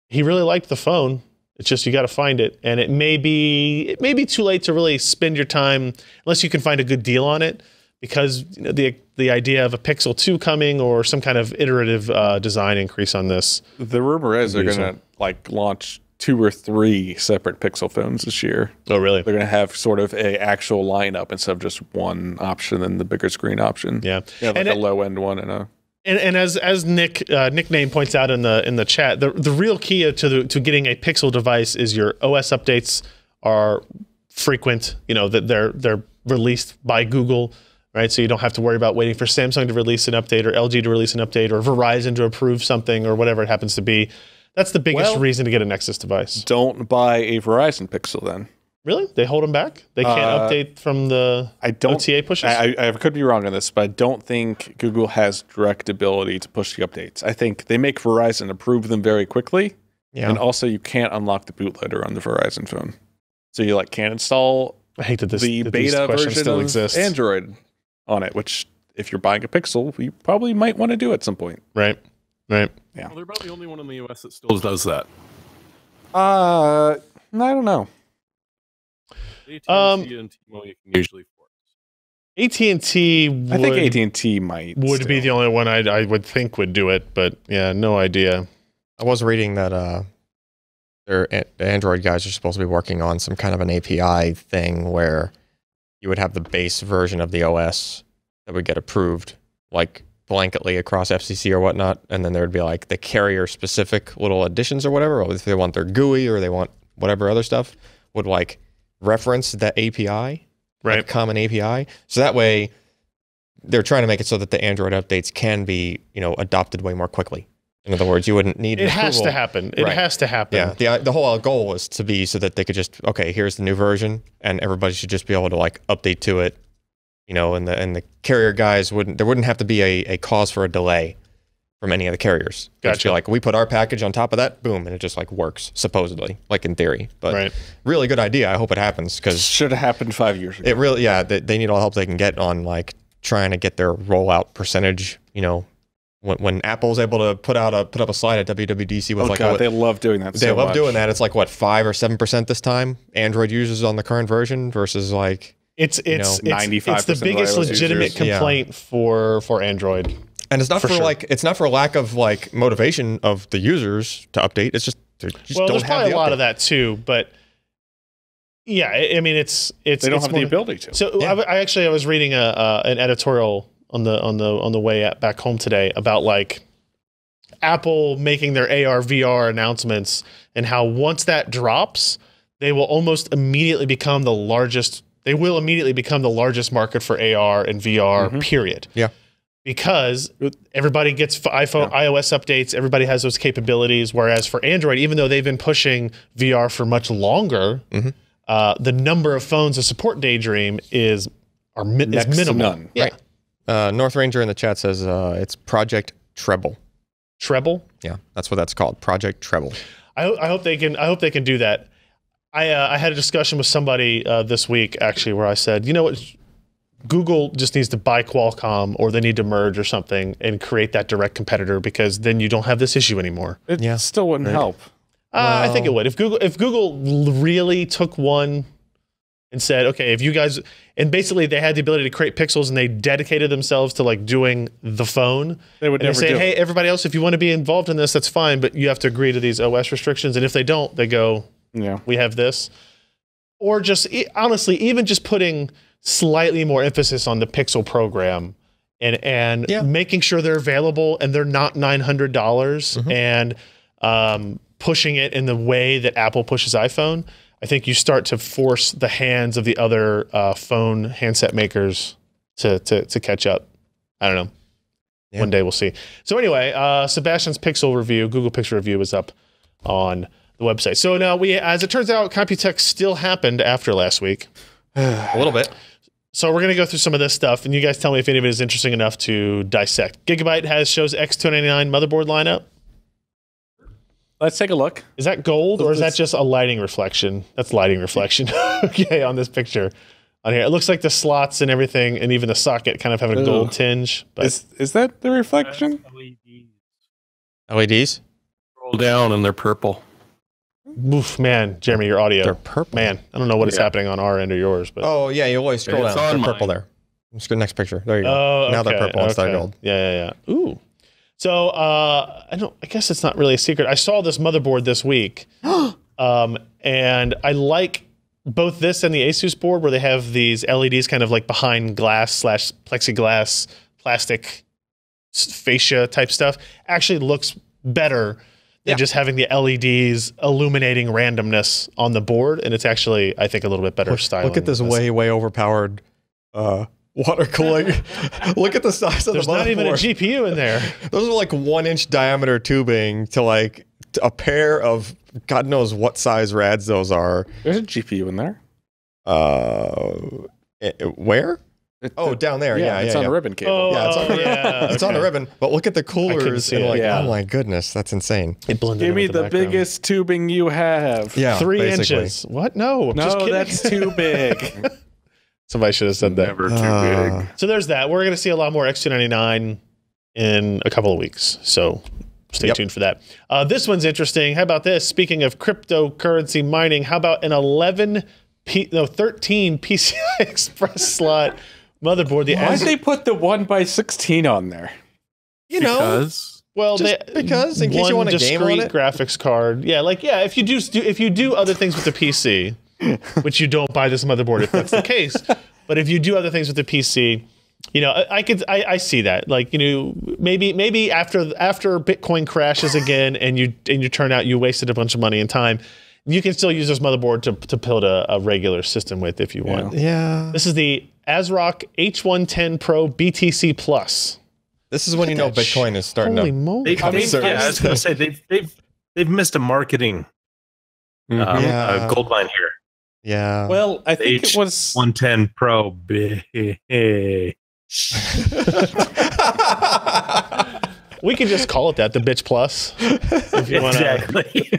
he really liked the phone. It's just you got to find it, and it may be too late to really spend your time unless you can find a good deal on it, because you know, the idea of a Pixel 2 coming or some kind of iterative design increase on this. The rumor is they're going to like launch 2 or 3 separate Pixel phones this year. Oh, really? They're going to have sort of a actual lineup instead of just one option and the bigger screen option. Yeah, like a low end one and a. And as Nickname points out in the chat, the real key to getting a Pixel device is your OS updates are frequent. You know that they're released by Google, right? So you don't have to worry about waiting for Samsung to release an update or LG to release an update or Verizon to approve something or whatever it happens to be. That's the biggest reason to get a Nexus device. Don't buy a Verizon Pixel then. Really? They hold them back? They can't update from the OTA pushes? I could be wrong on this, but I don't think Google has direct ability to push the updates. I think they make Verizon approve them very quickly. Yeah. And also you can't unlock the bootloader on the Verizon phone. So you like can't install I hate that the beta version still of exists. Android on it, which if you're buying a Pixel, you probably might want to do at some point. Right. Right. Yeah. Well, they're about the only one in the US that still does that. I don't know. AT&T and T-Mobile you can usually force. AT&T would, I think AT&T might be the only one I would think would do it, but yeah, no idea. I was reading that the Android guys are supposed to be working on some kind of an API thing where you would have the base version of the OS that would get approved, like blanketly across FCC or whatnot, and then there would be like the carrier-specific little additions or whatever, or if they want their GUI or they want whatever other stuff, would like reference that API, right? Like common API. So that way, they're trying to make it so that the Android updates can be, you know, adopted way more quickly. In other words, you wouldn't need it has to happen. It has to happen. Yeah. The whole goal was to be so that they could just, okay, here's the new version, and everybody should just be able to like update to it, you know, and the carrier guys there wouldn't have to be a cause for a delay from any of the carriers. Gotcha. Like we put our package on top of that, boom, and it just like works supposedly, like in theory. But really good idea. I hope it happens because should have happened 5 years ago. It really, they need all the help they can get on like trying to get their rollout percentage. You know, when Apple's able to put up a slide at WWDC with they love doing that. They love doing that. It's like what 5 or 7% this time. Android users on the current version versus like it's 95%. It's the biggest legitimate complaint for Android. And it's not it's not for lack of like motivation of the users to update. It's just there's probably a lot of that too. But yeah, I mean it's they don't have the ability to. So I was reading an editorial on the way back home today about like Apple making their AR/VR announcements and how once that drops, they will almost immediately become the largest. They will immediately become the largest market for AR and VR. Period. Yeah. Because everybody gets iOS updates, everybody has those capabilities. Whereas for Android, even though they've been pushing VR for much longer, the number of phones that support Daydream is minimal. None. Yeah. Right. North Ranger in the chat says it's Project Treble. Treble? Yeah, that's what that's called. Project Treble. I hope they can do that. I had a discussion with somebody this week actually where I said, you know what? Google just needs to buy Qualcomm or they need to merge or something and create that direct competitor because then you don't have this issue anymore. It still wouldn't help. I think it would. If Google really took one and said, okay, if you guys, and basically they had the ability to create pixels and they dedicated themselves to like doing the phone, they would never say, hey, everybody else, if you want to be involved in this, that's fine, but you have to agree to these OS restrictions. And if they don't, they go, we have this. Or just, honestly, even just putting slightly more emphasis on the Pixel program and making sure they're available and they're not $900 and pushing it in the way that Apple pushes iPhone. I think you start to force the hands of the other phone handset makers to catch up. I don't know. Yeah. One day we'll see. So anyway, Sebastian's Pixel review, Google Pixel review is up on the website. So now as it turns out, Computex still happened after last week. A little bit. So we're going to go through some of this stuff, and you guys tell me if any of it is interesting enough to dissect. Gigabyte shows X299 motherboard lineup. Let's take a look. Is that gold, or is that just a lighting reflection? That's lighting reflection. Okay, on this picture on here. It looks like the slots and everything, and even the socket kind of have a gold tinge. But is that the reflection? LEDs? Roll down, and they're purple. Oof, man, Jeremy, your audio. They're purple. Man, I don't know what is happening on our end or yours, but oh yeah, you always scroll down. They're purple there. Let's go to the next picture. There you go. Oh, now they're purple instead of gold. Yeah. Ooh. So I guess it's not really a secret. I saw this motherboard this week, and I like both this and the ASUS board where they have these LEDs kind of like behind glass / plexiglass plastic fascia type stuff. Actually looks better than just having the LEDs illuminating randomness on the board, and it's actually, I think, a little bit better styling. Look at this way overpowered water cooling. Look at the size of the motherboard. There's not even a GPU in there. Those are like 1-inch diameter tubing to like a pair of God knows what size rads those are. There's a GPU in there. Where? Down there. Yeah, it's on a ribbon cable. It's on a ribbon. But look at the coolers. And like, oh my goodness, that's insane. It blended Give me the biggest tubing you have. Yeah, 3 inches. What? No, just kidding. That's too big. Somebody should have said that. Never too big. So there's that. We're going to see a lot more X299 in a couple of weeks. So stay tuned for that. This one's interesting. How about this? Speaking of cryptocurrency mining, how about an 13 PCI Express slot motherboard? Why did they put the 1x16 on there? Because in case you want a game on it, graphics card. If you do other things with the PC, which you don't buy this motherboard if that's the case, but if you do other things with the PC, I see that. Like, maybe after Bitcoin crashes again and you turn out you wasted a bunch of money and time, you can still use this motherboard to build a regular system with if you want. Yeah. This is the ASRock H110 Pro BTC Plus. This is when you know Bitcoin is starting to. Holy moly! I was going to say they've missed a marketing gold mine here. Yeah. Well, I think it was 110 Pro. We can just call it that, the bitch plus. If you Exactly.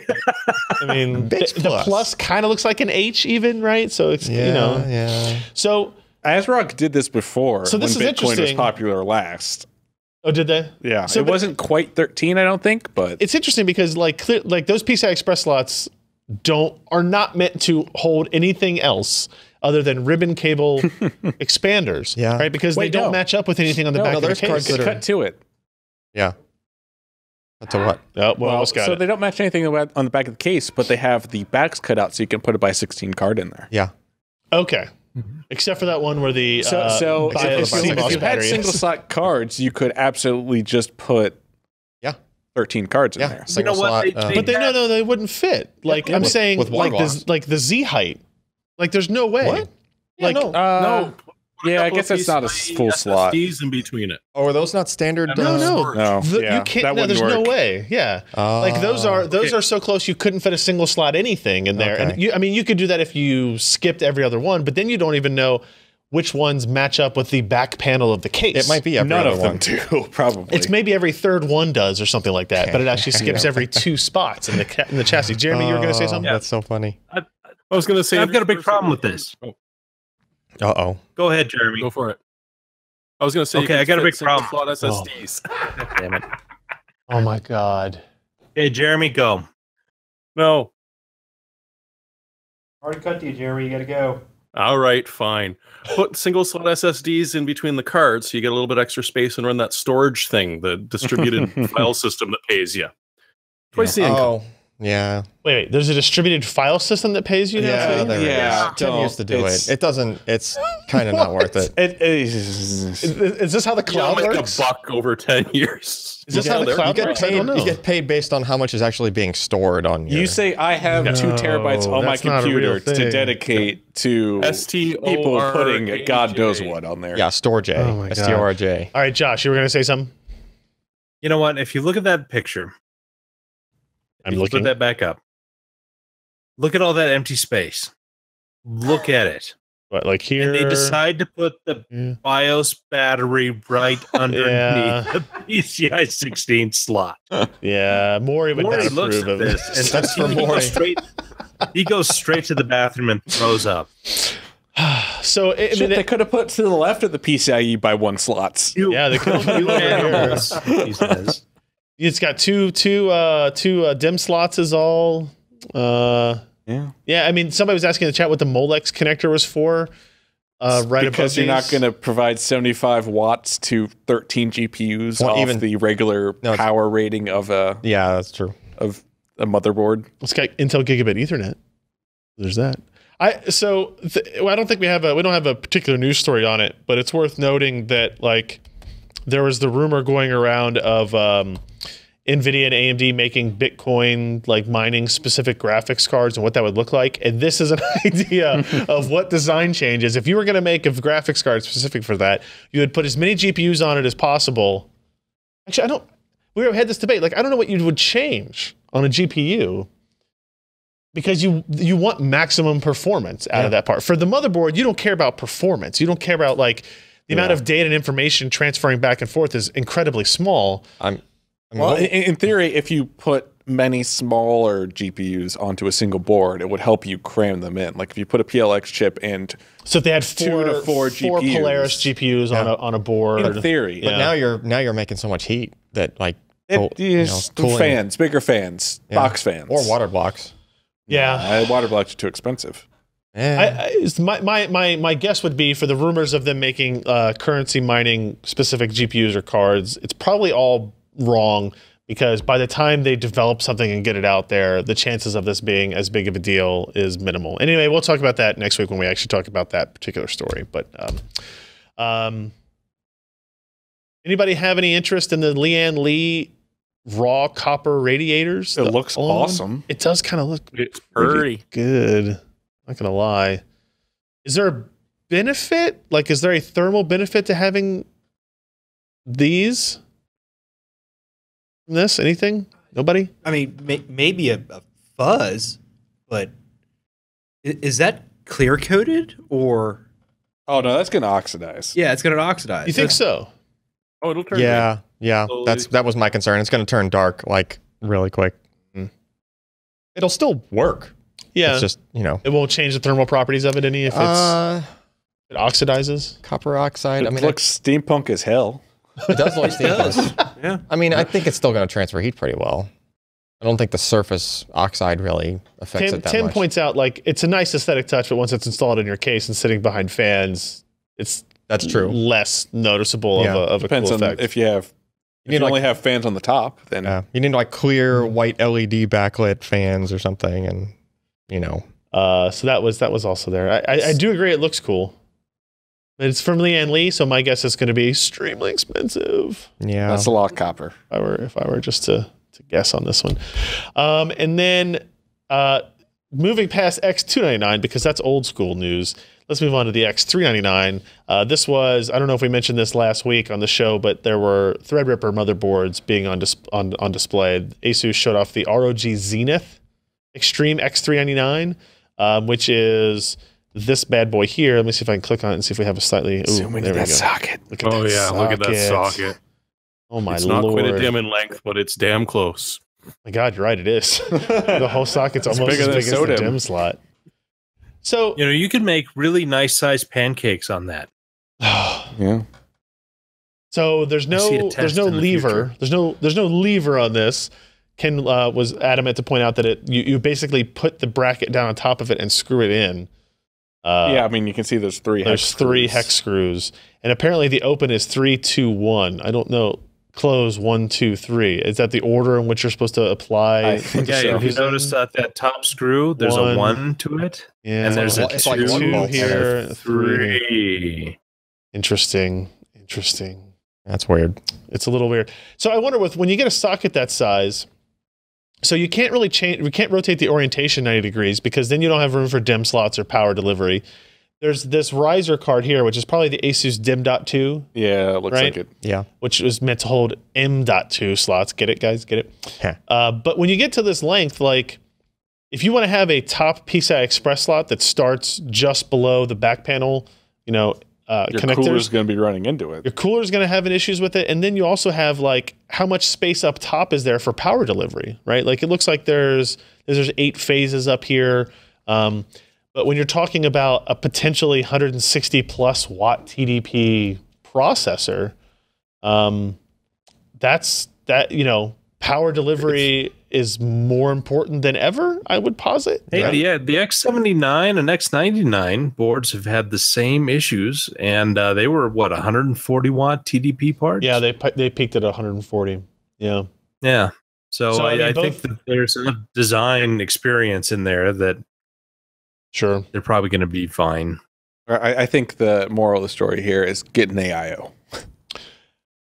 I mean, the plus kind of looks like an H even, right? So it's, Yeah. So ASRock did this before. So this when is Bitcoin was interesting. Popular last. Oh, did they? Yeah. So it wasn't quite 13, I don't think, but it's interesting because like those PCI Express slots are not meant to hold anything else other than ribbon cable expanders, right? Because they don't match up with anything on the back of the case. Cut to it. Yeah. Cut to what? Oh, well, so they don't match anything on the back of the case, but they have the backs cut out so you can put a by 16 card in there. Yeah. Okay. Except for that one where the if you had single slot cards, you could absolutely just put 13 cards in there. Single slot, but they wouldn't fit. Like I'm saying, like the Z height. Like there's no way. What? Like no. Yeah, I guess that's not a full slot. SSDs in between it. Oh, are those not standard? No. You can't. No, there's no way. Yeah, like those are so close you couldn't fit a single slot anything in there. Okay. And you could do that if you skipped every other one, but then you don't even know which ones match up with the back panel of the case. It might be every None other of them one. do, probably. It's maybe every third one does or something like that, but it actually skips every 2 spots in the chassis. Jeremy, you were going to say something? That's so funny. I was going to say I've got a big problem with this. Uh-oh. Go ahead, Jeremy. Go for it. I was going to say, okay, I got a big problem. Slot SSDs. Damn it. Oh my God. Hey, Jeremy, go. No. Already cut to you, Jeremy. You got to go. All right, fine. Put single slot SSDs in between the cards so you get a little bit extra space and run that storage thing, the distributed file system that pays you. Twice the income. Oh, yeah. Wait, there's a distributed file system that pays you now? Yeah, there is. Tim used to do it. It doesn't, it's kind of not worth it. Is this how the cloud works? Like $1 over 10 years. Is this how the cloud works? You get paid based on how much is actually being stored on your... You say, I have 2 terabytes on my computer to dedicate to people putting God knows what on there. Yeah, storage. STORJ. All right, Josh, you were going to say something? You know what? If you look at that picture, I'm looking. Put that back up. Look at all that empty space. Look at it. But like here, and they decide to put the BIOS battery right underneath the PCI 16 slot. Yeah, Maury would not looks approve at of this, and That's for Maury. He goes straight to the bathroom and throws up. So they could have put to the left of the PCIe by 1 slots. Yeah, they could have. He says. It's got two DIMM slots is all. Yeah. I mean, somebody was asking in the chat what the Molex connector was for. Right, because you're not going to provide 75 watts to 13 GPUs off even the regular power rating of a. Yeah, that's true. Of a motherboard. It's got Intel Gigabit Ethernet. There's that. I don't think we don't have a particular news story on it, but it's worth noting that like there was the rumor going around of NVIDIA and AMD making Bitcoin like mining specific graphics cards and what that would look like. And this is an idea of what design changes. If you were going to make a graphics card specific for that, you would put as many GPUs on it as possible. Actually, we had this debate. Like, I don't know what you would change on a GPU because you want maximum performance out of that part. For the motherboard, you don't care about performance. You don't care about like the amount of data and information transferring back and forth is incredibly small. Well, in theory, if you put many smaller GPUs onto a single board, it would help you cram them in. Like if you put a PLX chip and so if they had 2 to 4 GPUs, Polaris GPUs on a board. In theory, but now you're making so much heat that like fans, bigger fans, box fans, or water blocks. Yeah, water blocks are too expensive. My guess would be for the rumors of them making currency mining specific GPUs or cards, it's probably all wrong because by the time they develop something and get it out there, the chances of this being as big of a deal is minimal. Anyway, we'll talk about that next week when we actually talk about that particular story. But anybody have any interest in the Lian-Li raw copper radiators? It looks awesome. It does kind of look pretty good. Not gonna lie. Is there a benefit? Like, is there a thermal benefit to having these? This? Anything? Nobody? I mean, maybe a fuzz, but is that clear coated or? Oh no, that's gonna oxidize. Yeah, it's gonna oxidize. You think so? Oh, it'll turn. Yeah. That was my concern. It's going to turn dark like really quick. It'll still work. Yeah, it's just it won't change the thermal properties of it any if it oxidizes. Copper oxide. It looks steampunk as hell. It does look steampunk. Yeah. I mean, I think it's still going to transfer heat pretty well. I don't think the surface oxide really affects it that Tim much. points out like it's a nice aesthetic touch, but once it's installed in your case and sitting behind fans, that's true. Less noticeable of a Depends cool on effect. if you have. If you only have fans on the top, then you need like clear white LED backlit fans or something, and So that was also there. I do agree. It looks cool. But it's from Lian-Li, so my guess is going to be extremely expensive. Yeah, that's a lot of copper. If I were just to guess on this one, and then moving past X299 because that's old school news. Let's move on to the X399. This was, I don't know if we mentioned this last week on the show, but there were Threadripper motherboards being on display. ASUS showed off the ROG Zenith Extreme X399, which is this bad boy here. Let me see if I can click on it and see if we have a slightly. Zoom into that socket. Look at that socket. Look at that socket. Oh my lord! It's not quite a dim in length, but it's damn close. My God, you're right. It is. The whole socket's almost as big as the DIMM slot. So you can make really nice sized pancakes on that. Yeah. So there's no lever. There's no lever on this. Ken was adamant to point out that you basically put the bracket down on top of it and screw it in. Yeah, I mean you can see there's three hex screws, and apparently the open is 3, 2, 1. I don't know. Close 1, 2, 3. Is that the order in which you're supposed to apply? If you notice that top screw, there's a 1 to it. Yeah, and there's a 2 like here, 3. Interesting. That's weird. It's a little weird. So I wonder when you get a socket that size, so you can't really change. We can't rotate the orientation 90 degrees because then you don't have room for DIMM slots or power delivery. There's this riser card here, which is probably the ASUS DIMM.2. Yeah, it looks like it. Yeah. Which was meant to hold M.2 slots. Get it, guys? Get it? But when you get to this length, like, if you want to have a top PCI Express slot that starts just below the back panel, you know, your connectors, cooler's going to be running into it. your cooler's going to have an issues with it. And then you also have like how much space up top is there for power delivery, right? Like it looks like there's 8 phases up here. But when you're talking about a potentially 160 plus watt TDP processor, you know, power delivery is more important than ever, I would posit. Hey, right? the X79 and X99 boards have had the same issues, and they were, what, 140 watt TDP parts? Yeah, they peaked at 140. Yeah. Yeah. So I think that there's a design experience in there that sure they're probably going to be fine. I think the moral of the story here is get an AIO.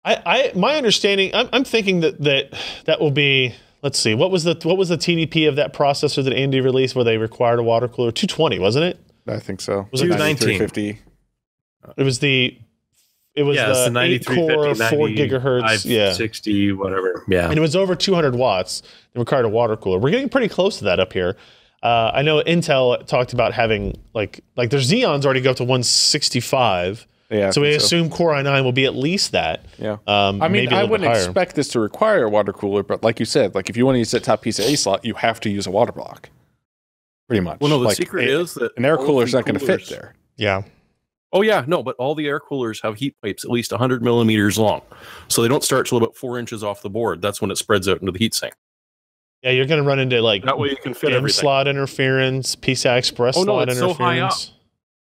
My understanding, I'm thinking that will be. Let's see, what was the TDP of that processor that AMD released where they required a water cooler? 220, wasn't it? I think so. Was it 9350? It was the 9350, 4 gigahertz, 560, whatever. Yeah, and it was over 200 watts. It required a water cooler. We're getting pretty close to that up here. I know Intel talked about having like their Xeons already go up to 165. Yeah, so we assume Core i9 will be at least that. Yeah. I mean, I wouldn't expect this to require a water cooler, but like you said, like if you want to use that top PCIe slot, you have to use a water block. Pretty much. Well, no, the secret is that an air cooler is not going to fit there. Yeah. Oh yeah, no, but all the air coolers have heat pipes at least 100 millimeters long, so they don't start till about 4 inches off the board. That's when it spreads out into the heatsink. Yeah, you're going to run into like that way you can fit everything. Slot interference, PCI Express slot interference. So high up.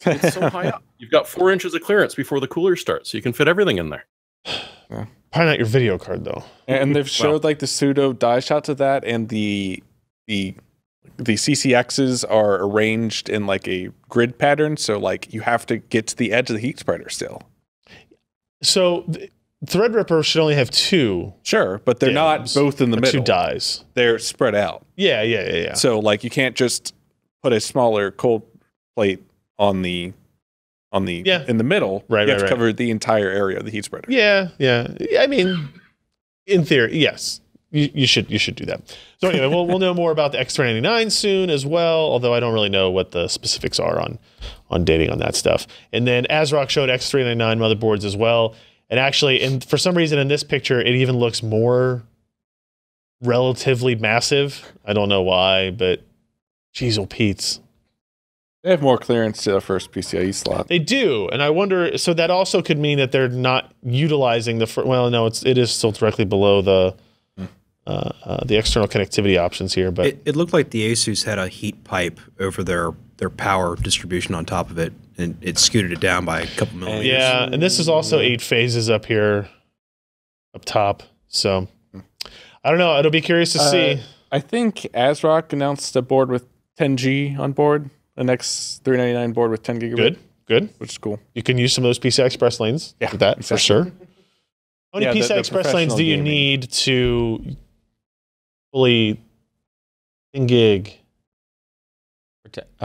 It's so high up. You've got 4 inches of clearance before the cooler starts, so you can fit everything in there. Yeah. Probably not your video card though. And they've showed like the pseudo die shots of that, and the CCXs are arranged in like a grid pattern, so like you have to get to the edge of the heat spreader still. So Threadripper should only have 2. Sure, but they're not both in the middle. 2 dies. They're spread out. Yeah. So like you can't just put a smaller cold plate in the middle. Right, you have to cover the entire area of the heat spreader. Yeah. I mean, in theory, yes. You should do that. So anyway, we'll know more about the X399 soon as well, although I don't really know what the specifics are on dating on that stuff. And then ASRock showed X399 motherboards as well. And actually, and for some reason in this picture, it even looks more relatively massive. I don't know why, but geez, oh Pete's. They have more clearance to the first PCIe slot. They do, and I wonder. So that also could mean that they're not utilizing the. Well, no, it is still directly below the external connectivity options here. But it looked like the ASUS had a heat pipe over their power distribution on top of it, and it scooted it down by a couple millimeters. Yeah, and this is also 8 phases up here, up top. So I don't know. It'll be curious to see. I think ASRock announced a board with 10G on board. The next 399 board with 10 gigabit. Good. Which is cool. You can use some of those PCI Express lanes with that exactly. For sure. How many PCI Express lanes do you need to fully 10 gig? 2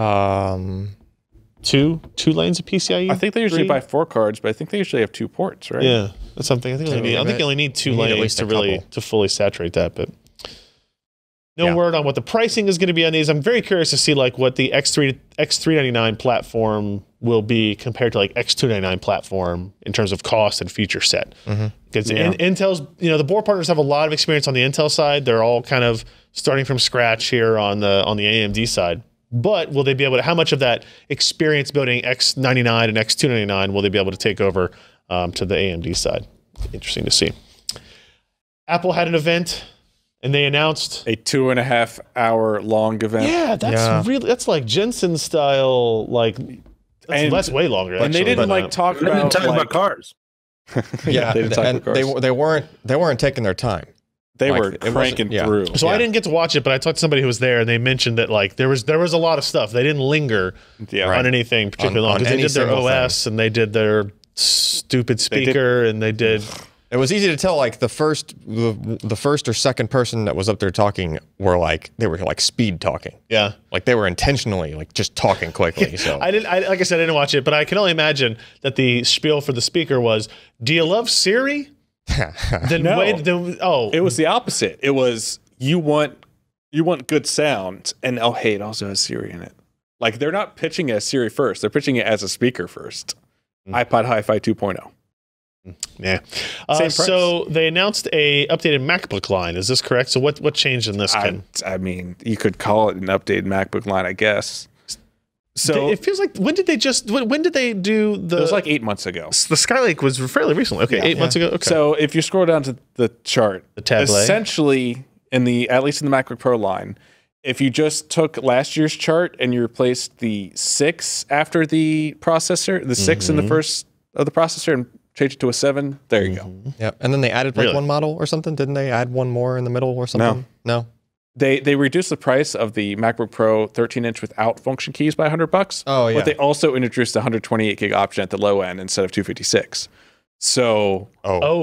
lanes of PCIe? I think they usually buy 4 cards, but I think they usually have 2 ports, right? Yeah, that's something. I think you only need 2 lanes to fully saturate that, but no word on what the pricing is going to be on these. I'm very curious to see like what the X399 platform will be compared to like X299 platform in terms of cost and feature set. Because Intel's, the board partners have a lot of experience on the Intel side. They're all kind of starting from scratch here on the AMD side. But will they be able to? How much of that experience building X99 and X299 will they be able to take over to the AMD side? Interesting to see. Apple had an event. And they announced a 2.5 hour long event. Yeah, that's like Jensen style. Like that's way longer. And they didn't talk about cars. Yeah, they weren't taking their time. They were cranking through. So I didn't get to watch it, but I talked to somebody who was there, and they mentioned that like there was a lot of stuff. They didn't linger on anything particularly long because they did their OS and they did their stupid speaker and they did. It was easy to tell, like the first or second person that was up there talking were like speed talking. Yeah, like they were intentionally like just talking quickly. So like I said, I didn't watch it, but I can only imagine that the spiel for the speaker was, "Do you love Siri?" It was the opposite. It was, you want You want good sound, and oh, hey, it also has Siri in it. Like, they're not pitching it as Siri first. They're pitching it as a speaker first. iPod Hi-Fi 2.0. Yeah. So they announced a updated MacBook line. Is this correct? So what changed in this, Ken? I mean, you could call it an updated MacBook line, I guess. So it feels like when did they do the? It was like 8 months ago. The Skylake was fairly recently. Okay, 8 months ago. Okay. So if you scroll down to the chart, the tablet, essentially at least in the MacBook Pro line, if you just took last year's chart and you replaced the 6 after the processor, the 6 in the first of the processor, and changed it to a 7, there you go. Yep. And then they added like one model or something. Didn't they add one more in the middle or something? No. They reduced the price of the MacBook Pro 13-inch without function keys by $100. Oh, yeah. But they also introduced the 128 gig option at the low end instead of 256. So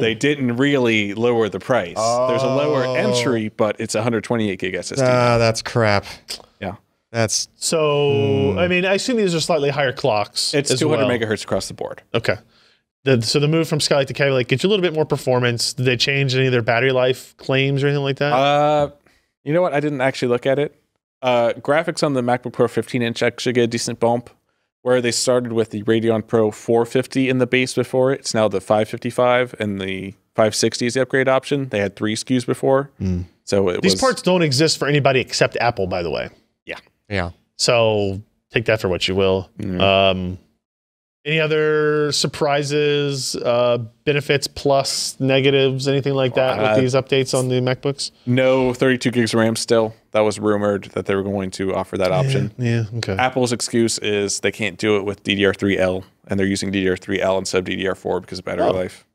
they didn't really lower the price. There's a lower entry, but it's 128 gig SSD. That's crap. Yeah. That's so. I mean, I assume these are slightly higher clocks. It's 200 megahertz across the board. Okay. So the move from Skylake to Kaby Lake gets you a little bit more performance. Did they change any of their battery life claims or anything like that? You know what? I didn't actually look at it. Graphics on the MacBook Pro 15-inch actually get a decent bump, where they started with the Radeon Pro 450 in the base before it. It's now the 555, and the 560 is the upgrade option. They had 3 SKUs before. So these parts don't exist for anybody except Apple, by the way. Yeah. So take that for what you will. Any other surprises, benefits, plus, negatives, anything like that with these updates on the MacBooks? No 32 gigs of RAM still. That was rumored that they were going to offer that option. Yeah, okay. Apple's excuse is they can't do it with DDR3L, and they're using DDR3L instead of DDR4 because of battery life.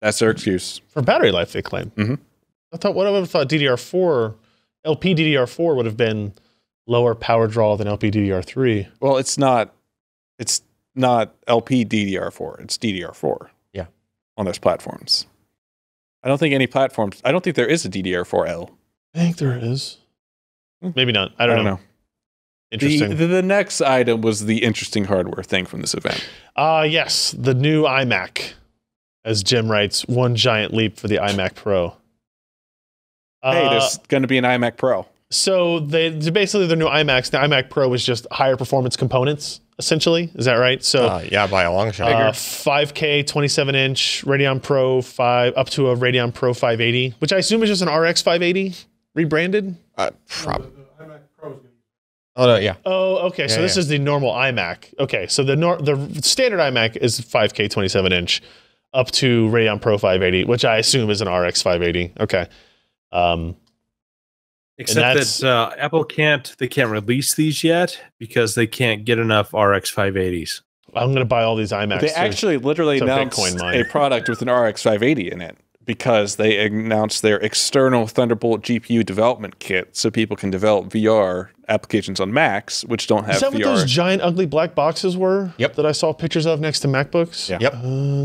That's their excuse. For battery life, they claim. I would have thought DDR4, LP DDR4 would have been lower power draw than LP DDR3. Well, it's not LP DDR4. It's DDR4. Yeah. On those platforms. I don't think there is a DDR4L. I think there is. Maybe not. I don't know. Interesting. The next item was the interesting hardware thing from this event. Yes. The new iMac. As Jim writes, one giant leap for the iMac Pro. Hey, there's going to be an iMac Pro. So basically their new iMacs. The iMac Pro is just higher performance components, essentially. Is that right? So yeah, by a long shot. 5K 27-inch Radeon Pro 5 up to a Radeon Pro 580, which I assume is just an RX 580 rebranded. Oh no, yeah. Oh, okay. So this is the normal iMac. Okay, so the standard iMac is 5K 27-inch up to Radeon Pro 580, which I assume is an RX 580. Okay. Except that Apple can't release these yet because they can't get enough RX 580s. I'm going to buy all these iMacs. They actually literally announced a product with an RX 580 in it because they announced their external Thunderbolt GPU development kit so people can develop VR applications on Macs, which don't have VR. Is that what those giant ugly black boxes were? Yep. That I saw pictures of next to MacBooks? Yeah. Yep.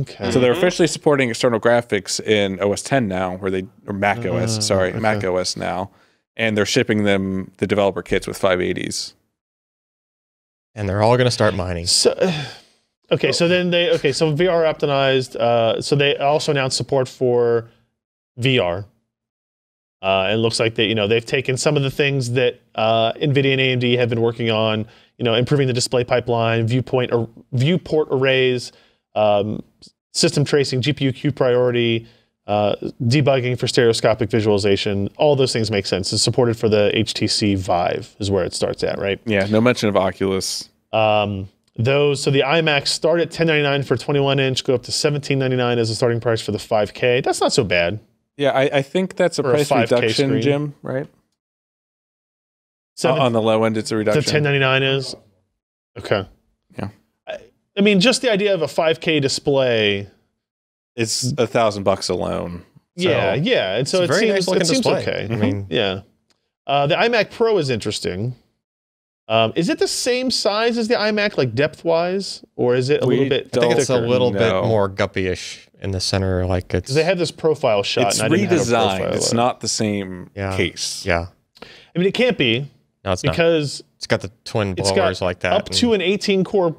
Okay. So they're officially supporting external graphics in OS 10 now, or Mac OS, Mac OS now. And they're shipping them the developer kits with 580s. And they're all going to start mining. So so VR optimized. So they also announced support for VR. It looks like they've taken some of the things that NVIDIA and AMD have been working on, improving the display pipeline, viewport arrays, system tracing, GPU queue priority, debugging for stereoscopic visualization. All those things make sense. It's supported for the HTC Vive is where it starts at, right? Yeah, no mention of Oculus. So the iMac start at $1099 for 21-inch, go up to $1799 as a starting price for the 5K. That's not so bad. Yeah, I think that's a price reduction, screen. Jim, right? On the low end, it's a reduction. The $1099 is? Okay. Yeah. I mean, just the idea of a 5K display... It's $1,000 alone. So. Yeah. And so it seems okay. I mean, yeah. The iMac Pro is interesting. Is it the same size as the iMac, like depth-wise, or is it a little bit? I think it's a little bit more guppy-ish in the center. Like it's. They have this profile shot. It's redesigned. It's not the same case. Yeah. I mean, it can't be. No, it's because it's got the twin blowers like that. Up to an 18-core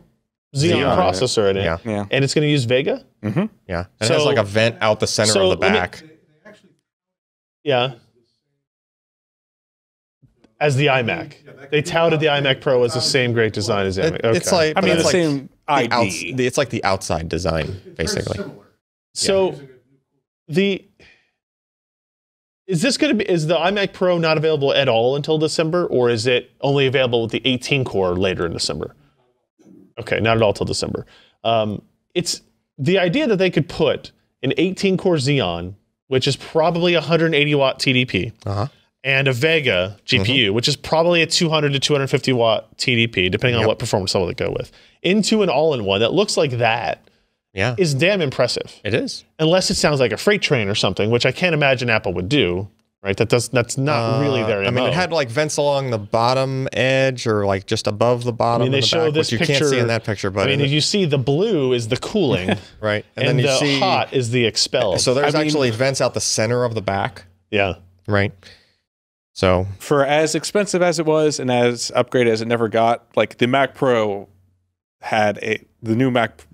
Xeon processor in it. Yeah. And it's going to use Vega? Mm-hmm. Yeah. And it has like a vent out the center of the back. Yeah. As the iMac. They touted the iMac Pro as the same great design as the iMac. Okay. It's like, I mean, it's the like same ID. it's like the outside design, basically. So is the iMac Pro not available at all until December, or is it only available with the 18 core later in December? Okay, not at all till December. It's the idea that they could put an 18 core Xeon, which is probably 180 watt TDP, and a Vega GPU, which is probably a 200 to 250 watt TDP, depending on what performance level they go with, into an all-in-one that looks like that. Yeah, is damn impressive. It is. Unless it sounds like a freight train or something, which I can't imagine Apple would do, right? That's not really their MO. I mean, it had like vents along the bottom edge or like just above the bottom. I mean, they show this picture, you can't see in that picture, but I mean, you see the blue is the cooling, right? And then you see hot is the expel. So there's actually vents out the center of the back. Yeah. Right. So for as expensive as it was and as upgraded as it never got, like the Mac Pro had the new Mac Pro,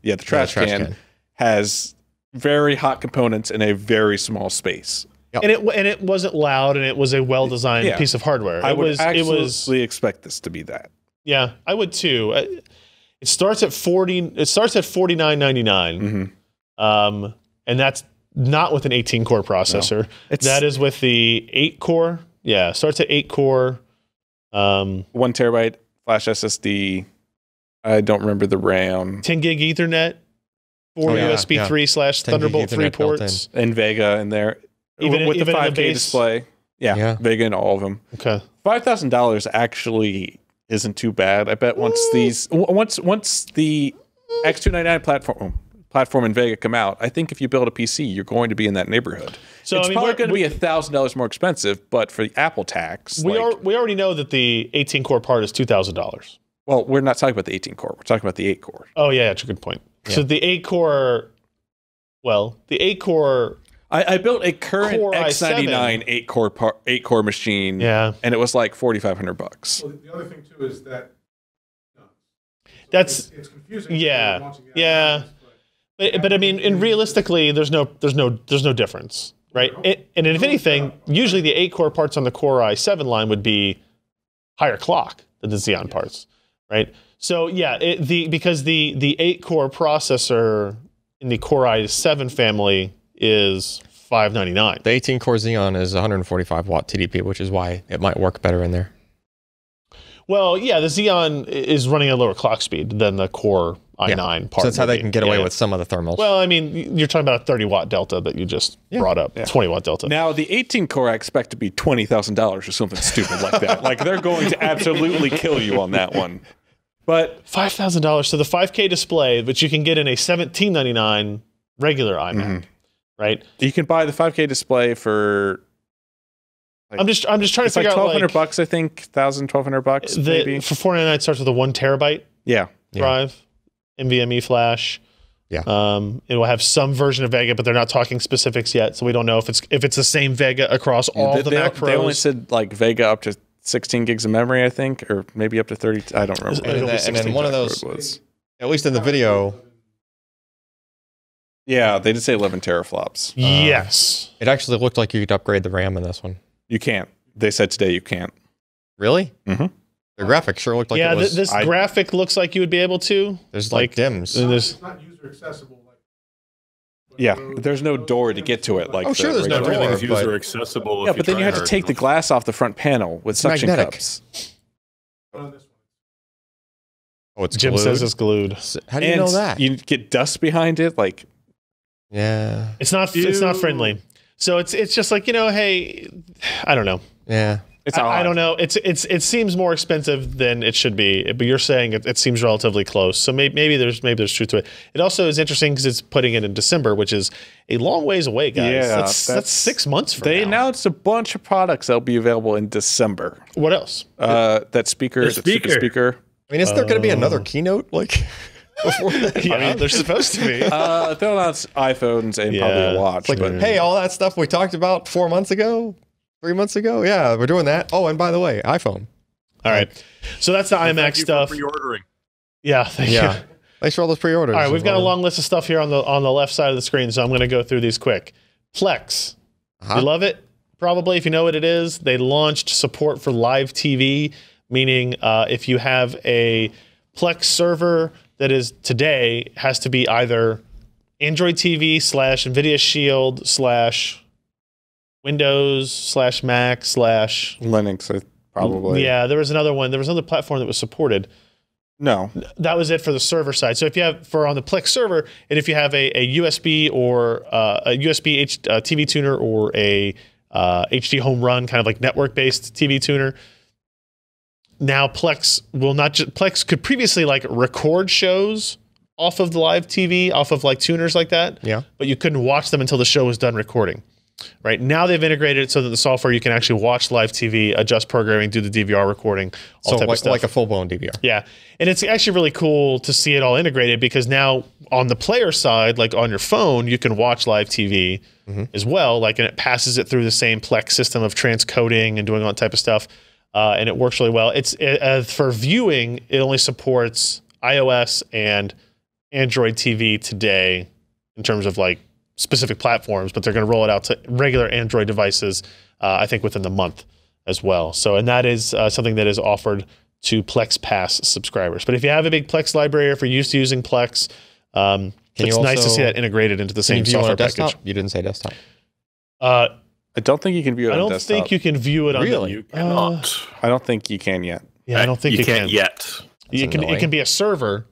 the trash can has very hot components in a very small space. Yep. And it wasn't loud, and it was a well-designed piece of hardware. I would absolutely expect this to be that. Yeah, I would too. It starts at $49.99, and that's not with an 18-core processor. No. That is with the 8-core. Yeah, starts at 8-core. 1 terabyte flash SSD. I don't remember the RAM. 10 gig Ethernet. 4 USB 3 / Thunderbolt 3 ports. And Vega in there. Even with the 5K display. Yeah, Vega in all of them. Okay. $5,000 actually isn't too bad. I bet once the X299 platform and Vega come out, I think if you build a PC, you're going to be in that neighborhood. So it's probably going to be $1,000 more expensive, but for the Apple tax, we already know that the 18-core part is $2,000. Well, we're not talking about the 18-core. We're talking about the 8-core. Oh yeah, that's a good point. Yeah. So the 8-core, the 8-core. I built a current X99 8-core machine. Yeah, and it was like $4,500. Well, the other thing too is that it's confusing. Yeah. But I mean, and realistically, there's no difference, right? And if anything, usually the 8-core parts on the Core i7 line would be higher clock than the Xeon parts, right? So yeah, because the 8-core processor in the Core i7 family is $599. The 18-core Xeon is 145 watt TDP, which is why it might work better in there. Well, yeah, the Xeon is running at a lower clock speed than the Core i9 part. So that's how they can get away with some of the thermals. Well, I mean, you're talking about a 30 watt delta that you just brought up, 20 watt delta. Now, the 18-core I expect to be $20,000 or something stupid like that. Like, they're going to absolutely kill you on that one. But $5,000. So the 5K display, which you can get in a $1799 regular iMac, right? You can buy the 5K display for. Like, I'm just trying to figure out $1,200, I think, $1,200 maybe. For $499, it starts with a 1 terabyte drive, NVMe flash. Yeah. It will have some version of Vega, but they're not talking specifics yet, so we don't know if it's the same Vega across all the Mac Pros. They only said like Vega up to 16 gigs of memory, I think, or maybe up to 30. I don't remember. And then one of those, at least in the video. Yeah, they did say 11 teraflops. Yes. It actually looked like you could upgrade the RAM in this one. You can't. They said today you can't. Really? Mm-hmm. The graphic sure looked like it was. This graphic looks like you would be able to. There's like dims. It's not user accessible. There's no door to get to it. Like sure, there's no door. Everything's user accessible. Yeah, but then you have to take the glass off the front panel with suction cups. Oh, it's Jim glued? says it's glued. How do you know that? You get dust behind it, like. Yeah. It's not friendly. So it's just like, hey, I don't know. Yeah. I don't know. It seems more expensive than it should be, but you're saying it seems relatively close. So maybe there's truth to it. It also is interesting because it's putting it in December, which is a long ways away, guys. Yeah, that's 6 months from now. They announced a bunch of products that'll be available in December. What else? That speaker, the super speaker. I mean, isn't there going to be another keynote before that? Yeah, I mean, they're supposed to be. They'll announce iPhones and probably a watch. It's like, hey, all that stuff we talked about 4 months ago. 3 months ago? Yeah, we're doing that. Oh, and by the way, iPhone. All right. So that's the iMac stuff. Thank you for pre-ordering. Yeah, thank you. Thanks for all those pre-orders. All right, we've got a long list of stuff here on the left side of the screen, so I'm going to go through these quick. Plex. You love it? probably, if you know what it is. They launched support for live TV, meaning if you have a Plex server that is today has to be either Android TV / NVIDIA Shield / Windows / Mac / Linux, probably. Yeah, there was another one. There was another platform that was supported. No, that was it for the server side. So if you have on the Plex server, and if you have a USB or a USB TV tuner or a HD home run, kind of like network-based TV tuner, now Plex will not just Plex could previously like record shows off of the live TV, off of like tuners like that. Yeah. But you couldn't watch them until the show was done recording. Right now they've integrated it so that the software you can actually watch live TV, adjust programming, do the DVR recording, all type of stuff. Like a full-blown DVR. Yeah, and it's actually really cool to see it all integrated because now on the player side, like on your phone, you can watch live TV as well. Like, and it passes it through the same Plex system of transcoding and doing all that type of stuff, and it works really well. For viewing, it only supports iOS and Android TV today in terms of like specific platforms, but they're going to roll it out to regular Android devices, I think within the month as well. So, and that is something that is offered to Plex Pass subscribers. But if you have a big Plex library, if you're used to using Plex, it's nice to see that integrated into the same software package. You didn't say desktop. I don't think you can view it on desktop. I don't think you can view it on really? You cannot. I don't think you can yet. Yeah, I don't think you can yet. It can be a server.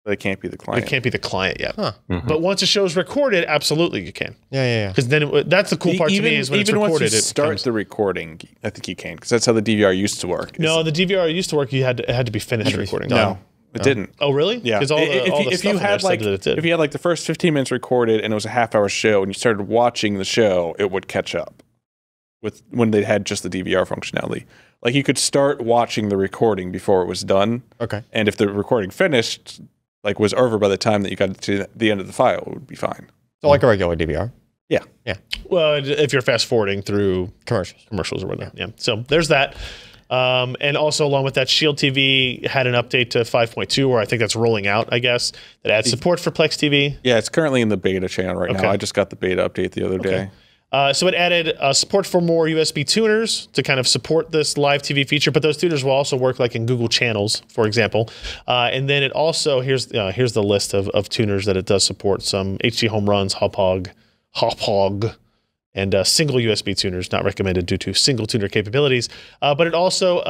But it can't be the client. It can't be the client yet. Huh. But once a show is recorded, absolutely you can. Yeah. Because then that's the cool part to me is when it's recorded. Once you start the recording, I think you can, because that's how the DVR used to work. No, the DVR used to work. It had to be finished recording. No, it didn't. Oh, really? Yeah. Because if you had the first 15 minutes recorded and it was a half-hour show, and you started watching the show, it would catch up with when they had just the DVR functionality. Like you could start watching the recording before it was done. Okay. And if the recording finished, like was over by the time that you got to the end of the file, it would be fine. So like a regular DVR. Yeah. Well, if you're fast forwarding through commercials or whatnot. Yeah. So there's that. And also along with that, Shield TV had an update to 5.2, where I think that's rolling out, I guess, that adds support for Plex TV. Yeah, it's currently in the beta channel right now. I just got the beta update the other day. So it added support for more USB tuners to kind of support this live TV feature, but those tuners will also work like in Google Channels, for example. And then it also, here's the list of tuners that it does support: some HD home runs, hop hog, and single USB tuners, not recommended due to single tuner capabilities. But it also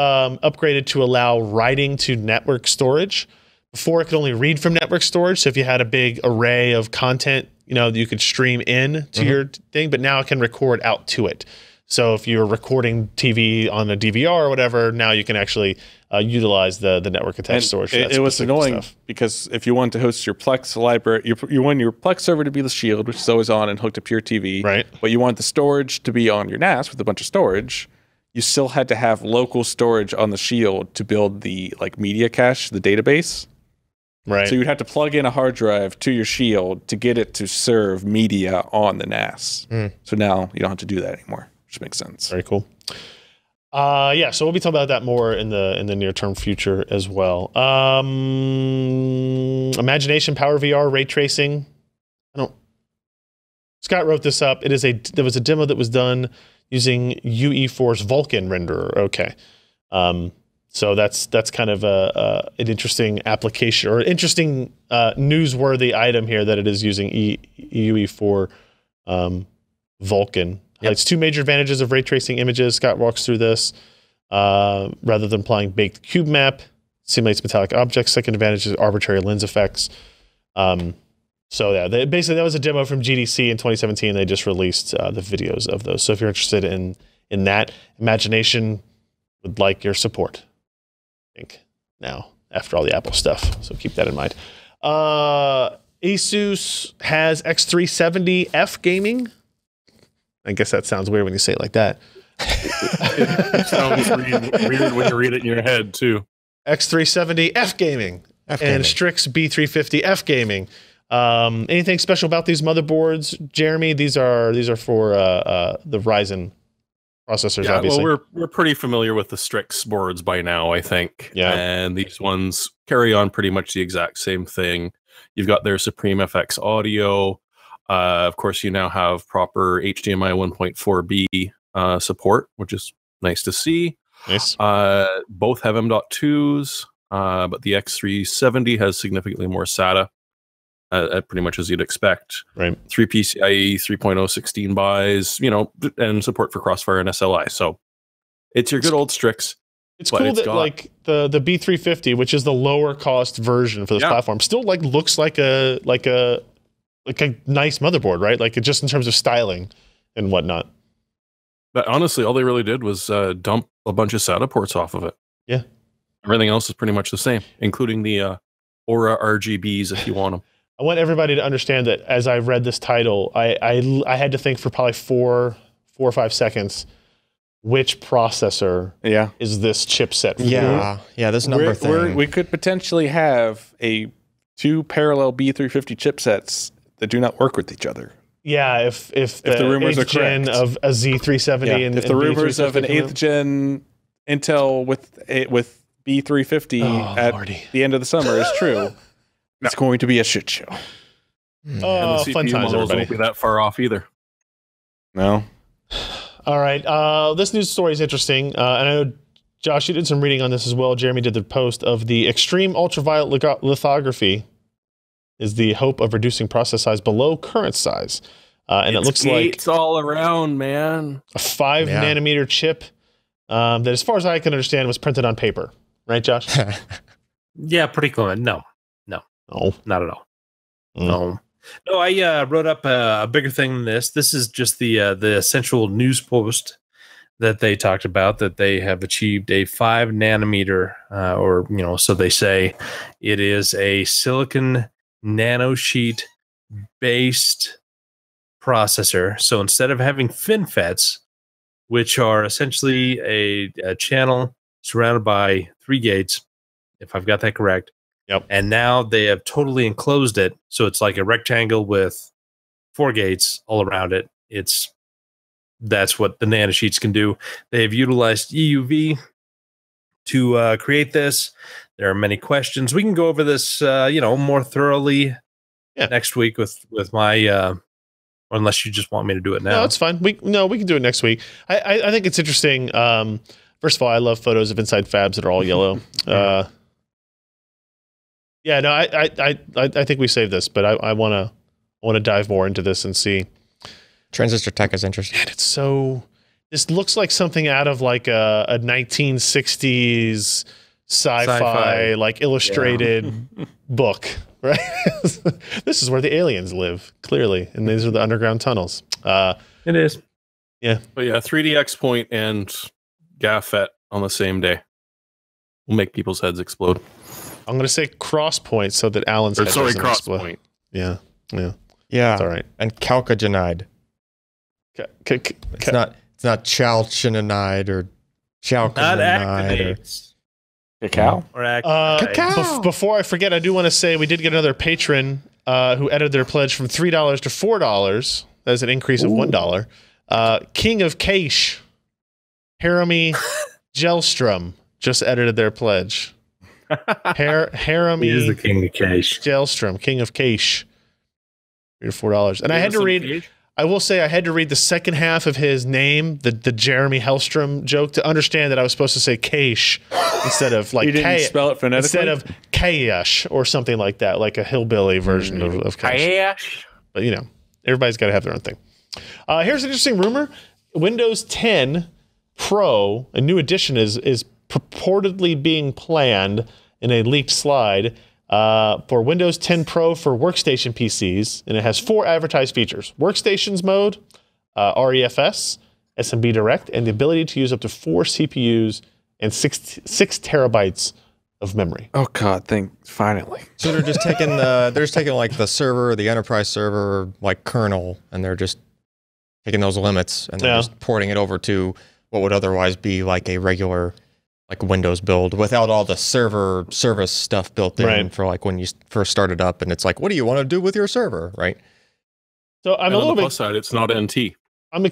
upgraded to allow writing to network storage. Before, it could only read from network storage. So if you had a big array of content, you could stream in to your thing, but now it can record out to it. So if you're recording TV on a DVR or whatever, now you can actually utilize the network attached storage. It was annoying because if you want to host your Plex library, you want your Plex server to be the Shield, which is always on and hooked up to your TV, right? But you want the storage to be on your NAS with a bunch of storage. You still had to have local storage on the Shield to build the media cache, the database. Right. So you'd have to plug in a hard drive to your Shield to get it to serve media on the NAS. So now you don't have to do that anymore, which makes sense. Very cool. Yeah, so we'll be talking about that more in the near term future as well. Imagination, PowerVR, ray tracing. Scott wrote this up. There was a demo that was done using UE4's Vulkan renderer. Okay. So that's kind of an interesting application or interesting newsworthy item here that it is using UE4 Vulkan. It's two major advantages of ray tracing images. Scott walks through this. Rather than applying baked cube map, simulates metallic objects. Second advantage is arbitrary lens effects. So yeah, basically that was a demo from GDC in 2017. They just released the videos of those. So if you're interested in that, Imagination would like your support, I think, now after all the Apple stuff. So keep that in mind. ASUS has X370F gaming. I guess that sounds weird when you say it like that. It sounds weird when you read it in your head too. X370F gaming and Strix B350F gaming. Anything special about these motherboards, Jeremy? These are for the Ryzen processors. Yeah, obviously. well, we're pretty familiar with the Strix boards by now, I think. Yeah, and these ones carry on pretty much the exact same thing. You've got their Supreme FX audio. Of course, you now have proper HDMI 1.4b support, which is nice to see. Nice. Both have M.2s, but the X370 has significantly more SATA, pretty much as you'd expect. Right. 3 PCIe, 3.0 16 buys, you know, and support for Crossfire and SLI. So it's your good old Strix. It's cool that like the B350, which is the lower cost version for this platform, still like looks like a nice motherboard, right? Like just in terms of styling and whatnot. But honestly, all they really did was dump a bunch of SATA ports off of it. Yeah. Everything else is pretty much the same, including the Aura RGBs if you want them. I want everybody to understand that as I read this title, I had to think for probably four or 5 seconds, which processor is this chipset for? Yeah, this number thing. We could potentially have 2 parallel B350 chipsets that do not work with each other. Yeah, if the rumors are gen correct of a Z370 and if the rumors of an 8th gen Intel with B350 at the end of the summer is true, it's going to be a shit show. Oh, fun times, everybody. Won't be that far off either. No. All right. This news story is interesting. And I know, Josh, you did some reading on this as well. Jeremy did the post of the extreme ultraviolet lithography is the hope of reducing process size below current size. And it looks like it's all around, man. A 5 nanometer chip that, as far as I can understand, was printed on paper. Right, Josh? Yeah, pretty cool. No, not at all. No, I wrote up a bigger thing than this. This is just the essential news post that they talked about, that they have achieved a 5 nanometer, or, you know, so they say it is a silicon nanosheet based processor. So instead of having FinFETs, which are essentially a channel surrounded by 3 gates, if I've got that correct. Yep. And now they have totally enclosed it, so it's like a rectangle with 4 gates all around it. That's what the nanosheets can do. They've utilized EUV to create this. There are many questions. We can go over this, more thoroughly next week with my. Unless you just want me to do it now. No, it's fine. We can do it next week. I think it's interesting. First of all, I love photos of inside fabs that are all yellow. I think we saved this, but I want to dive more into this and see. Transistor tech is interesting. Man, this looks like something out of like a 1960s sci-fi like illustrated book, right? This is where the aliens live, clearly, and these are the underground tunnels. It is. Yeah. But yeah, 3D XPoint and GAFET on the same day will make people's heads explode. I'm going to say crosspoint so that Alan's head doesn't explode. Yeah. It's all right. And chalcogenide. It's not chalcogenide or chalcogenide or cacao. Cacao. Before I forget, I do want to say we did get another patron who added their pledge from $3 to $4. That is an increase of $1. King of Cache, Harami Gelstrom just edited their pledge. Harami he is the King of Cache. Gelstrom, King of Cache. $4. And I had to read. I will say I had to read the second half of his name, the Jeremy Hellstrom joke, to understand that I was supposed to say cache instead of like you didn't spell it phonetically? Instead of cache or something like that, like a hillbilly version of cache. But you know, everybody's got to have their own thing. Here's an interesting rumor: Windows 10 Pro, a new edition, is purportedly being planned in a leaked slide for Windows 10 Pro for workstation PCs, and it has 4 advertised features: Workstations mode, REFS, SMB Direct, and the ability to use up to 4 CPUs and 6 terabytes of memory. Oh God! Finally. So they're just taking like the server, the enterprise server, like kernel, and they're just taking those limits and they're just porting it over to what would otherwise be like a regular like Windows build without all the server service stuff built in for like when you first started up, and it's like, what do you want to do with your server, right? So I'm a little bit. On the plus side, it's not NT. I'm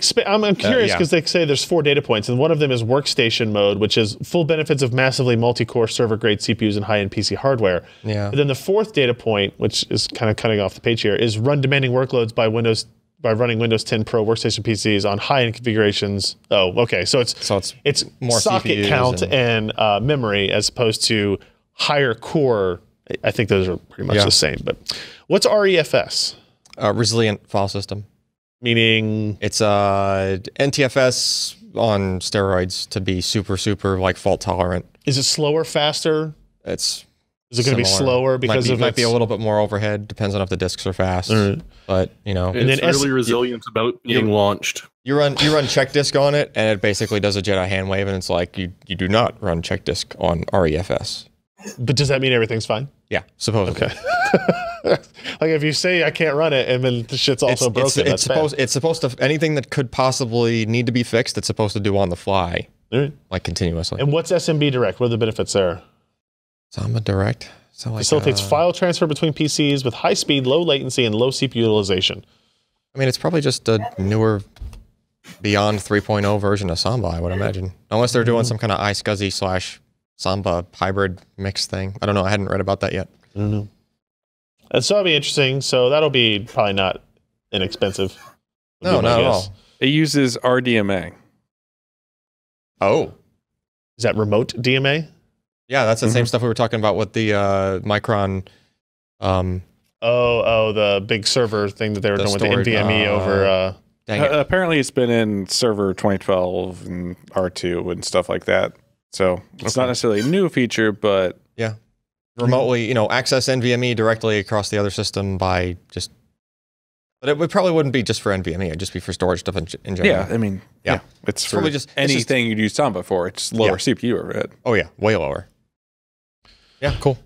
curious because they say there's 4 data points, and one of them is workstation mode, which is full benefits of massively multi-core server-grade CPUs and high-end PC hardware. Yeah. But then the 4th data point, which is kind of cutting off the page here, is run demanding workloads by Windows by running Windows 10 Pro workstation PCs on high-end configurations. Oh, okay. So it's more socket CPUs count and memory as opposed to higher core. I think those are pretty much the same. But what's REFS? Resilient file system. Meaning? It's NTFS on steroids to be super like fault tolerant. Is it slower, faster? Is it going to be slower because it might be a little bit more overhead? Depends on if the disks are fast. But you know, it's really resilient about being launched. You run check disk on it, and it basically does a Jedi hand wave, and it's like you do not run check disk on REFS. But does that mean everything's fine? Yeah, supposedly. Okay. Like if you say I can't run it, and then the shit's also broken. It's supposed to anything that could possibly need to be fixed. It's supposed to do on the fly, like continuously. And what's SMB Direct? What are the benefits there? Samba Direct. So like, facilitates file transfer between PCs with high speed, low latency, and low CPU utilization. I mean, it's probably just a newer, beyond 3.0 version of Samba, I would imagine. Unless they're doing some kind of iSCSI / Samba hybrid mix thing. I don't know. I hadn't read about that yet. I don't know. And so that'll be interesting. So that'll be probably not inexpensive. No, not at all. It uses RDMA. Oh. Is that remote DMA? Yeah, that's the same stuff we were talking about with the Micron. The big server thing that they were doing with the NVMe over. Apparently, it's been in Server 2012 and R2 and stuff like that. So it's not necessarily a new feature, but yeah, remotely, access NVMe directly across the other system by just. But it probably wouldn't be just for NVMe; it'd just be for storage stuff in general. Yeah, I mean, it's for probably just anything you'd use Samba for. It's lower CPU overhead. Oh yeah, way lower. Yeah, cool.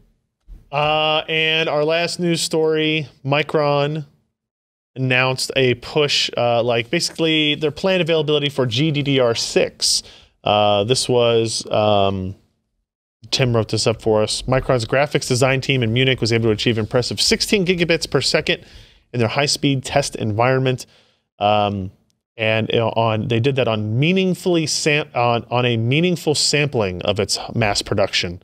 And our last news story, Micron announced a push, basically their planned availability for GDDR6. This was, Tim wrote this up for us. Micron's graphics design team in Munich was able to achieve impressive 16 gigabits per second in their high-speed test environment. They did that on on a meaningful sampling of its mass production.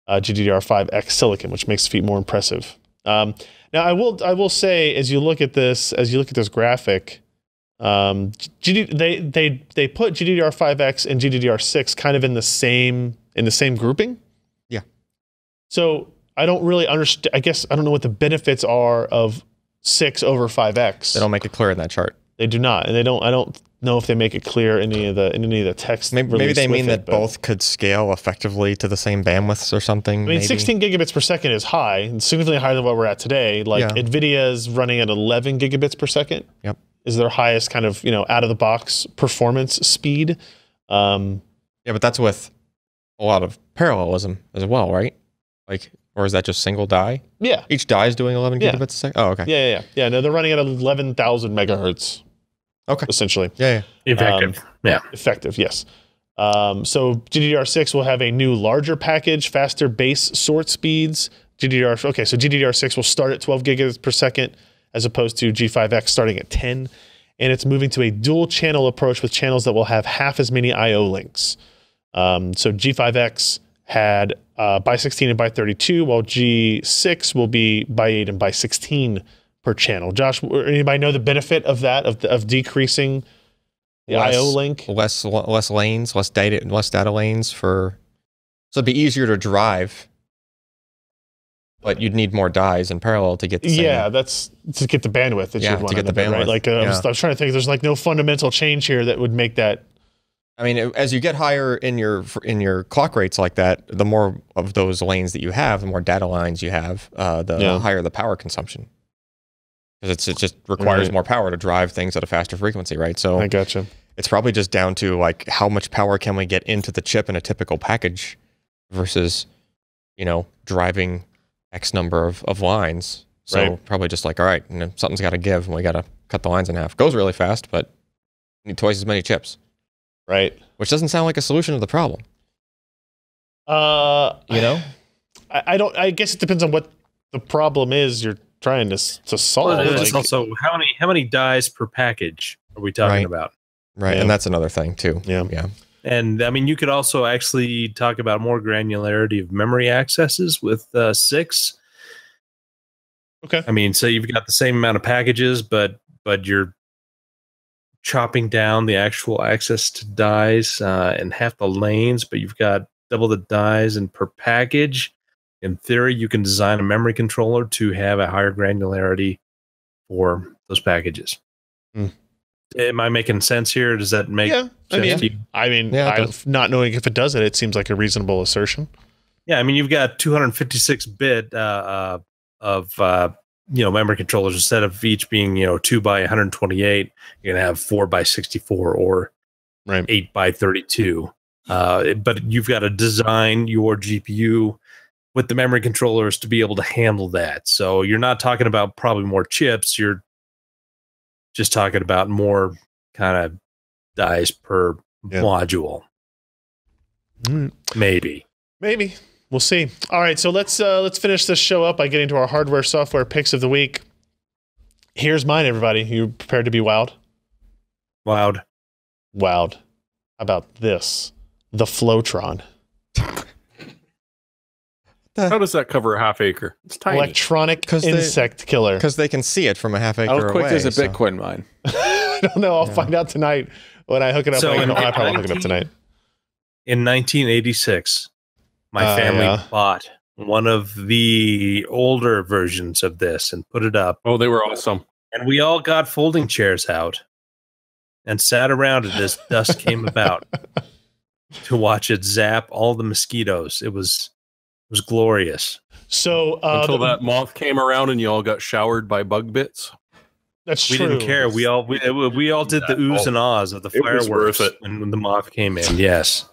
GDDR5X silicon, which makes the feat more impressive. Now, I will say, as you look at this graphic, they put GDDR5X and GDDR6 kind of in the same grouping. Yeah. So I don't really understand. I guess I don't know what the benefits are of 6 over 5X. They don't make it clear in that chart. They do not, and I don't know if they make it clear in any of the text. Maybe they mean that both could scale effectively to the same bandwidths or something. I mean, 16 gigabits per second is high, and significantly higher than what we're at today. Like NVIDIA is running at 11 gigabits per second. Yep, is their highest kind of out of the box performance speed. Yeah, but that's with a lot of parallelism as well, right? Like, or is that just single die? Yeah, each die is doing 11 gigabits a second. Oh, okay. Yeah. No, they're running at 11,000 megahertz. Okay. Essentially. Yeah. Effective. Effective, yes. So GDDR6 will have a new larger package, faster base sort speeds. So GDDR6 will start at 12 gigabits per second as opposed to G5X starting at 10. And it's moving to a dual channel approach with channels that will have half as many I/O links. So G5X had by 16 and by 32, while G6 will be by 8 and by 16 per channel. Josh, anybody know the benefit of that, of decreasing the I/O link? Less lanes, less data lanes so it'd be easier to drive, but you'd need more dies in parallel to get the same. Yeah, that's to get the bandwidth that you'd want to get the bandwidth, right? Like I was trying to think, there's like no fundamental change here that would make that. I mean, as you get higher in your clock rates like that, the more of those lanes that you have, the more data lines you have, the higher the power consumption. Because it just requires more power to drive things at a faster frequency, right? So I gotcha. It's probably just down to like how much power can we get into the chip in a typical package versus, driving X number of lines. So probably just like, all right, something's got to give and we got to cut the lines in half. Goes really fast, but you need twice as many chips. Right. Which doesn't sound like a solution to the problem. I guess it depends on what the problem is you're trying to solve. Well, it's also how many dies per package are we talking about? Right, and that's another thing too. Yeah. And I mean, you could also actually talk about more granularity of memory accesses with 6. Okay. I mean, so you've got the same amount of packages, but but you're chopping down the actual access to dies in half the lanes, but you've got double the dies and per package. In theory, you can design a memory controller to have a higher granularity for those packages. Am I making sense here? Does that make sense to you? I mean, not knowing if it does it, it seems like a reasonable assertion. Yeah, I mean, you've got 256-bit of memory controllers instead of each being 2 by 128. You're gonna have 4 by 64 or 8 by 32. But you've got to design your GPU with the memory controllers to be able to handle that. So you're not talking about probably more chips. You're just talking about more kind of dies per module. Maybe. We'll see. All right, so let's finish this show up by getting to our hardware software picks of the week. Here's mine, everybody. You prepared to be wowed? Wowed. How about this? The Flowtron. How does that cover a half acre? It's tiny. Electronic insect killer. Because they can see it from a half acre away. How quick is a Bitcoin mine? I don't know. I'll find out tonight when I hook it up. So I probably hook it up tonight. In 1986, my family bought one of the older versions of this and put it up. Oh, they were awesome. And we all got folding chairs out and sat around as dust came about to watch it zap all the mosquitoes. It was glorious. So until that moth came around and you all got showered by bug bits. That's we true. Didn't care. We all did the oohs and ahs of the fireworks when the moth came in. Yes.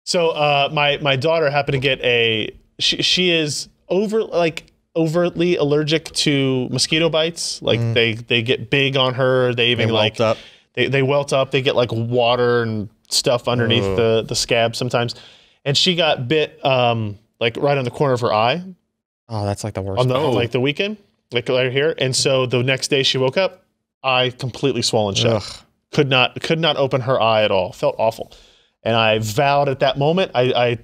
So my daughter happened to get she is overtly allergic to mosquito bites. Like they get big on her. They even welt up. They welt up. They get like water and stuff underneath the scab sometimes. And she got bit like right on the corner of her eye. Oh, that's like the worst. On like the weekend, like right here. And so the next day she woke up, eye completely swollen shut. Could not open her eye at all. Felt awful. And I vowed at that moment, I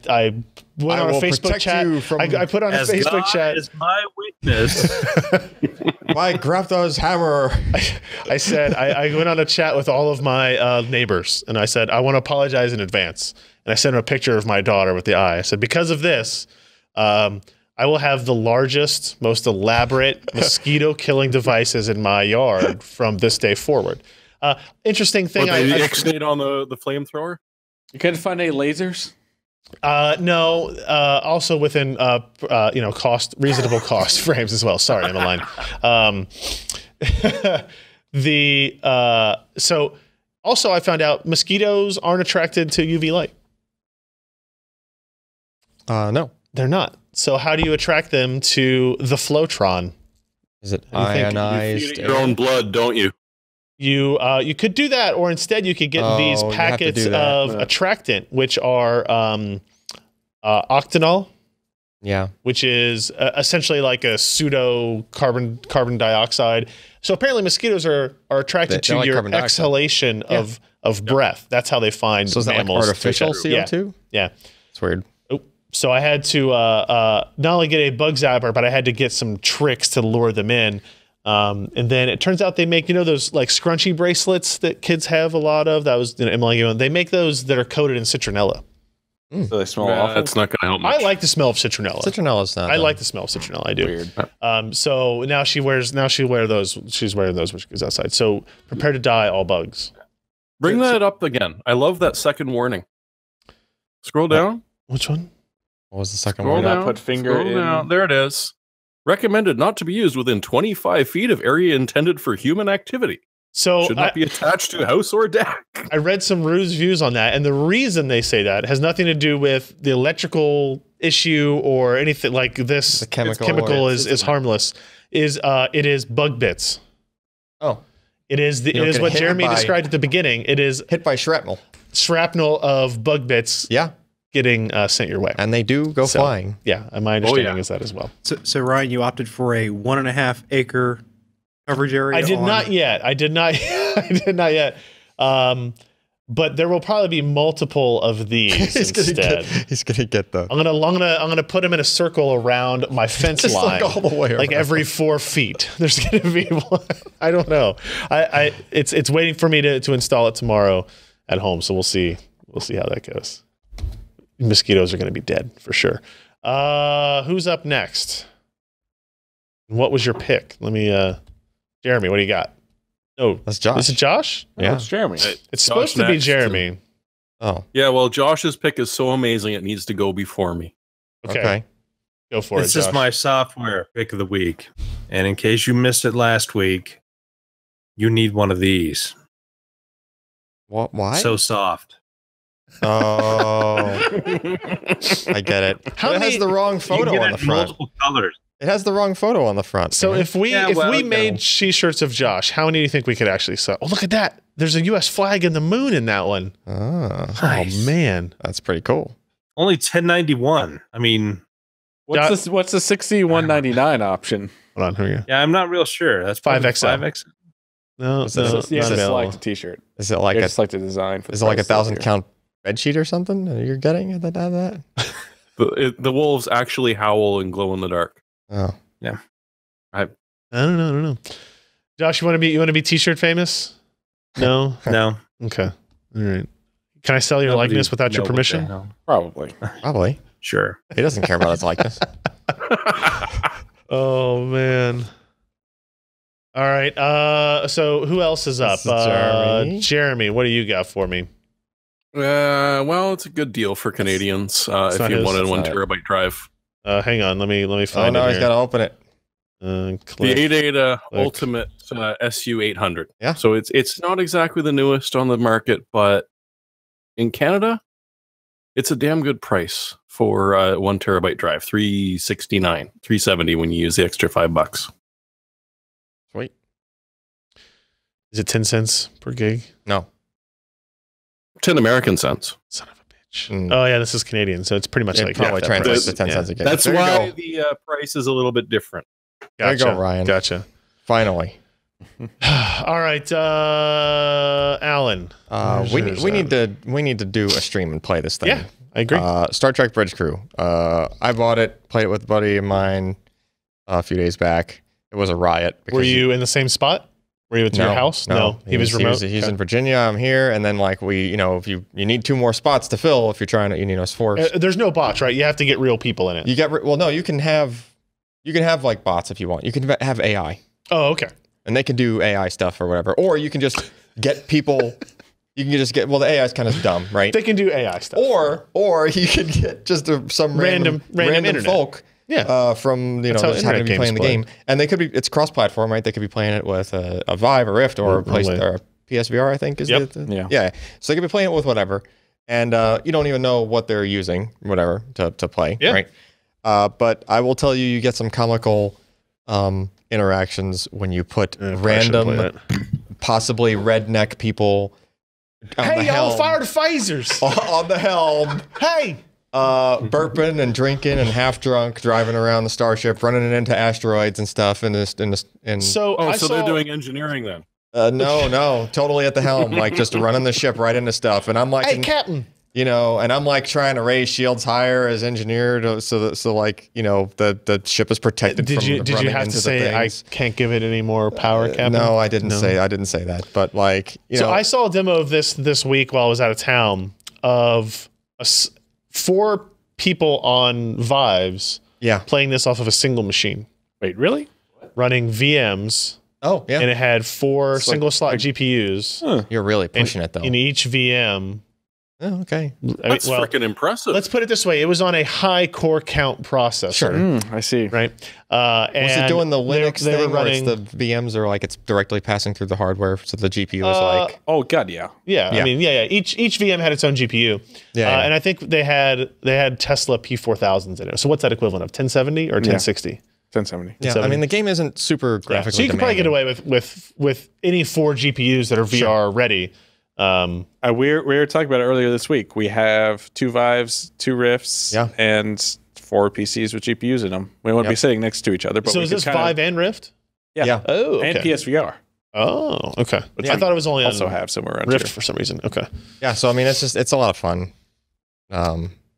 went on a Facebook chat. I put on a Facebook chat. As my witness. My Grafta's hammer. I said, I went on a chat with all of my neighbors, and I said, I want to apologize in advance. And I sent him a picture of my daughter with the eye. I said, because of this, I will have the largest, most elaborate mosquito-killing devices in my yard from this day forward. Interesting thing. The X-Nate on the flamethrower? You couldn't find any lasers? No. Also within reasonable cost frames as well. Sorry, I'm a line. So also I found out mosquitoes aren't attracted to UV light. No, they're not. So how do you attract them to the Flowtron? Is it ionized? You feed it your own blood, don't you? You could do that, or instead you could get these packets of attractant, which are octanol. Yeah, which is essentially like a pseudo carbon dioxide. So apparently mosquitoes are attracted to your exhalation of breath. That's how they find mammals. So is that like artificial CO2? Yeah. It's weird. So I had to not only get a bug zapper, but I had to get some tricks to lure them in. And then it turns out they make, those like scrunchy bracelets that kids have a lot of. That was Emily. They make those that are coated in citronella. So they smell awful. That's not going to help much. I like the smell of citronella. Citronella's not. I like the smell of citronella. I do. Weird. So now she's wearing those when she goes outside. So prepare to die, all bugs. Bring that up again. I love that second warning. Scroll down. Which one? What was the second Scroll one? down. Put finger in. Down. There it is. Recommended not to be used within 25 feet of area intended for human activity. So should not be attached to a house or a deck. I read some reviews on that, and the reason they say that has nothing to do with the electrical issue or anything like this. The chemical is harmless. It is bug bits. Oh, it is what Jeremy described at the beginning. It is hit by shrapnel of bug bits. Yeah. Getting sent your way, and they do go flying. Yeah, my understanding is that as well. So Ryan, you opted for a 1.5 acre coverage area. I did not yet. but there will probably be multiple of these instead. He's gonna get the. I'm gonna put them in a circle around my fence Just line, like all the way around. like every 4 feet. There's gonna be one. I don't know. It's waiting for me to install it tomorrow at home. So we'll see how that goes. Mosquitoes are gonna be dead for sure. Who's up next? What was your pick? Let me. Jeremy, what do you got? Oh, that's Josh. Is it Josh? Yeah, it's Jeremy. It's supposed to be Jeremy. Oh, yeah. Well, Josh's pick is so amazing; it needs to go before me. Okay. Go for it. This is my software pick of the week, and in case you missed it last week, you need one of these. What? Why? So soft. Oh, I get it. It has the wrong photo on the front. Multiple colors. It has the wrong photo on the front. So if we made T-shirts of Josh, how many do you think we could actually sell? Oh, look at that! There's a U.S. flag in the moon in that one. Nice. Oh man, that's pretty cool. Only 1091. I mean, what's the 6199 option? Hold on, here we go. Yeah, I'm not real sure. That's 5XL. 5X. No, it's a select T-shirt. Is it like just like the design? Is it like 1,000 count bed sheet or something? You're getting that? The wolves actually howl and glow in the dark. Oh yeah. I don't know. Josh, you want to be T-shirt famous? No, no. Okay, all right. Can I sell your likeness without your permission? Probably. Sure. He doesn't care about his likeness. Oh man. All right. So who else is up? Jeremy, what do you got for me? Well, it's a good deal for Canadians if you wanted 1 terabyte drive. Hang on, let me find it. Oh no, he's got to open it. The 8.8 Ultimate SU800. Yeah. So it's not exactly the newest on the market, but in Canada, it's a damn good price for 1 terabyte drive. $369, $370 when you use the extra $5. Sweet. Is it 10 cents per gig? No. 10 American cents. Son of a bitch. Oh yeah, this is Canadian, so it's pretty much like probably translates to 10 cents a gig. That's why the price is a little bit different. Gotcha. There you go, Ryan. Gotcha. Finally. All right, Alan. We need to do a stream and play this thing. Yeah, I agree. Star Trek Bridge Crew. I bought it, played it with a buddy of mine a few days back. It was a riot. Were you in the same spot? Were you at your house? No, he was remote. He's in Virginia. I'm here, and then like if you need 2 more spots to fill if you're trying to, four. There's no bots, right? You have to get real people in it. You can have like bots if you want. You can have AI. Oh, okay. And they can do AI stuff or whatever, or you can just get people. You can just get the AI is kind of dumb, right? They can do AI stuff. Or you can get just some random folk. Yeah. From just having to be playing the game, and they could be. It's cross-platform, right? They could be playing it with a Vive, a Rift, or a PSVR. I think is yeah. So they could be playing it with whatever, and you don't even know what they're using, whatever, to play, right? But I will tell you, you get some comical interactions when you put random, possibly redneck people. Hey, y'all, fire the phasers on the helm. Hey. Burping and drinking and half drunk, driving around the starship, running it into asteroids and stuff. So they're doing engineering then? No, totally at the helm, like just running the ship right into stuff. And I'm like, hey, Captain, and I'm like trying to raise shields higher as engineer, so the ship is protected. Did you have to say I can't give it any more power, Captain? No, I didn't say that. But like, so I saw a demo of this week while I was out of town of 4 people on Vives playing this off of a single machine. Wait, really? Running VMs. Oh, yeah. And it had 4 single slot GPUs. Huh. You're really pushing it, though. In each VM. Oh, okay. That's freaking impressive. Let's put it this way. It was on a high core count processor. Sure. I see. Right? Was it doing the Linux thing where the VMs are like it's directly passing through the hardware, so the GPU is like... Oh, God, yeah. Yeah. I mean, Each VM had its own GPU. And I think they had Tesla P4000s in it. So what's that equivalent of? 1070 or 1060? 1070. Yeah, I mean, the game isn't super graphically so you can probably get away with any 4 GPUs that are VR ready. We were talking about it earlier this week. We have 2 Vives, 2 Rifts, and 4 PCs with GPUs in them. We won't be sitting next to each other. But so is this Vive and Rift? Yeah. Oh, okay. And PSVR. Oh, okay. Which I thought it was only also on have somewhere around Rift here. for some reason. Okay. Yeah, so I mean, it's a lot of fun.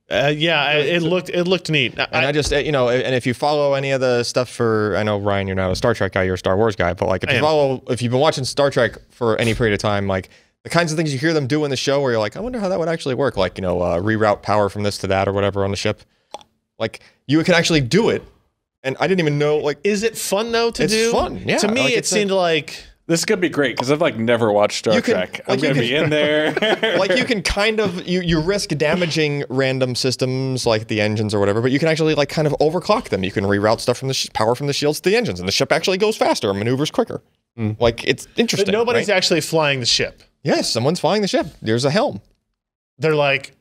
It looked neat. And I just, you know, and if you follow any of the stuff for, I know Ryan, you're not a Star Trek guy, you're a Star Wars guy, but like if you've been watching Star Trek for any period of time, like the kinds of things you hear them do in the show where you're like, I wonder how that would actually work. Like, you know, reroute power from this to that or whatever on the ship. Like you can actually do it. And I didn't even know, like, is it fun though to do? It's fun. Yeah. To me, like, it seemed like this could be great because I've like never watched Star Trek. I'm gonna be in there. Like you can kind of you risk damaging random systems like the engines or whatever, but you can actually like kind of overclock them. You can reroute stuff from the power from the shields to the engines, and the ship actually goes faster and maneuvers quicker. Like it's interesting. But nobody's actually flying the ship. Yes, someone's flying the ship. There's a helm. They're like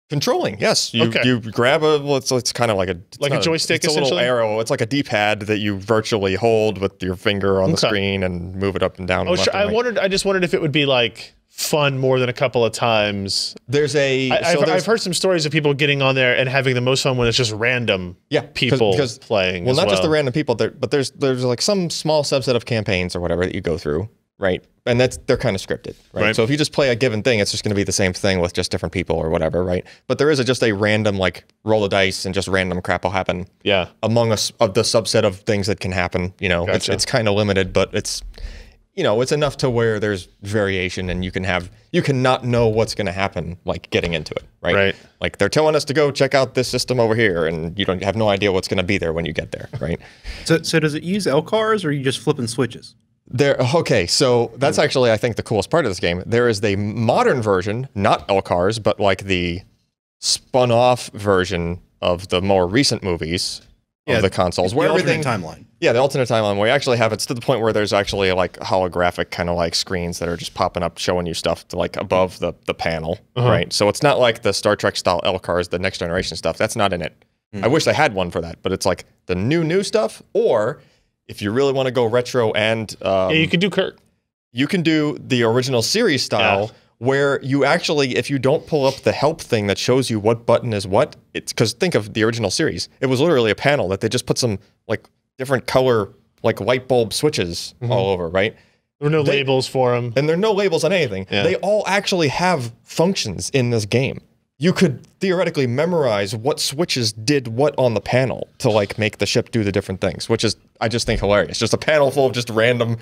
controlling. Yes, you grab it's kind of like a joystick. It's a little arrow. It's like a D-pad that you virtually hold with your finger on the screen and move it up and down. Oh, sure. I just wondered if it would be like fun more than a couple of times. I've heard some stories of people getting on there and having the most fun when it's just random people playing. Well, not just the random people, but there's like some small subset of campaigns or whatever that you go through. Right. And they're kind of scripted, right? So if you just play a given thing, it's just going to be the same thing with just different people or whatever, right? But there is just a random, like, roll of dice and just random crap will happen. Yeah. Among us of the subset of things that can happen, you know, it's kind of limited, but it's, you know, it's enough to where there's variation and you can not know what's going to happen, like getting into it, right? Right. Like they're telling us to go check out this system over here and you don't have no idea what's going to be there when you get there, right? So does it use LCARs or are you just flipping switches? Okay, so that's actually, I think, the coolest part of this game. There is the modern version, not LCARs, but like the spun-off version of the more recent movies of the consoles. Where alternate timeline. Yeah, the alternate timeline where you actually have it's to the point where there's actually like holographic kind of like screens that are just popping up showing you stuff to like above the panel, right? So it's not like the Star Trek style LCARs, the next generation stuff. That's not in it. I wish they had one for that, but it's like the new stuff, or if you really want to go retro and you can do Kirk. You can do the original series style where you actually, if you don't pull up the help thing that shows you what button is what, it's because think of the original series. It was literally a panel that they just put some like different color like light bulb switches all over, right? There were no labels for them. And there are no labels on anything. Yeah. They all actually have functions in this game. You could theoretically memorize what switches did what on the panel to like make the ship do the different things, which is, I just think, hilarious. Just a panel full of just random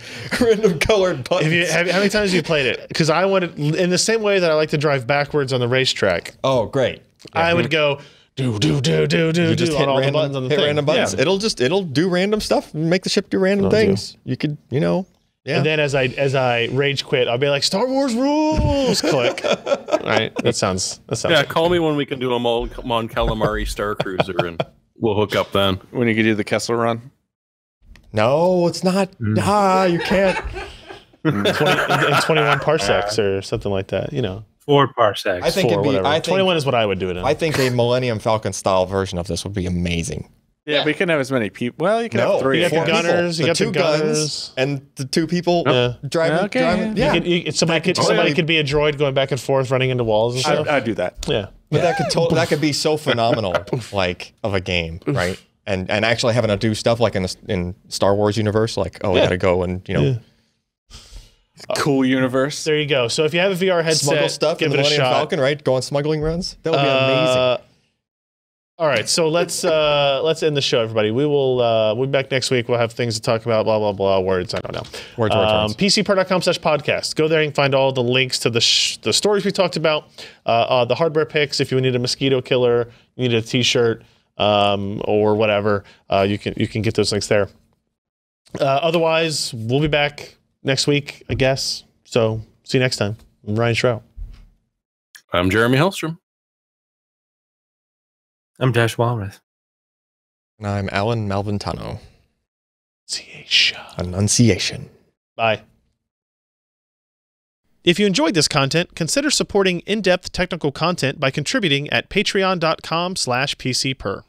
colored buttons. How many times have you played it? Because I wanted, in the same way that I like to drive backwards on the racetrack. Oh, great. Yeah. I would go do just hit on all random, the buttons on the hit thing. random buttons. Yeah. It'll do random stuff and make the ship do random things. You could, you know. Yeah. And then as I rage quit, I'll be like, Star Wars rules, click. Right? That sounds yeah, call me when we can do a Mon Calamari Star Cruiser and we'll hook up then. When you can do the Kessel Run? No, it's not. You can't. 21 parsecs or something like that, you know. 4 parsecs. I think it'd be, 21 is what I would do it in. I think a Millennium Falcon style version of this would be amazing. Yeah, we can have as many people. Well, you can have 3. You got the gunners. You got the 2 gunners. guns and the 2 people driving. Yeah. Somebody could be a droid going back and forth, running into walls and stuff. I'd do that. Yeah. But that could be so phenomenal, like of a game, right? And actually having to do stuff like in Star Wars universe, like I gotta go and cool universe. There you go. So if you have a VR headset, smuggle stuff give in the it a Millennium shot. Falcon, right? Go on smuggling runs. That would be amazing. All right, so let's end the show, everybody. We'll be back next week. We'll have things to talk about. Blah blah blah. Words. I don't know. Words. PCPer.com/podcast. Go there and find all the links to the stories we talked about. The hardware picks. If you need a mosquito killer, you need a T-shirt, or whatever, you can get those links there. Otherwise, we'll be back next week, I guess. So see you next time. I'm Ryan Shroud. I'm Jeremy Hellstrom. I'm Dash Walrath. And I'm Alan Malventano. Annunciation. Bye. If you enjoyed this content, consider supporting in-depth technical content by contributing at patreon.com/PCPer.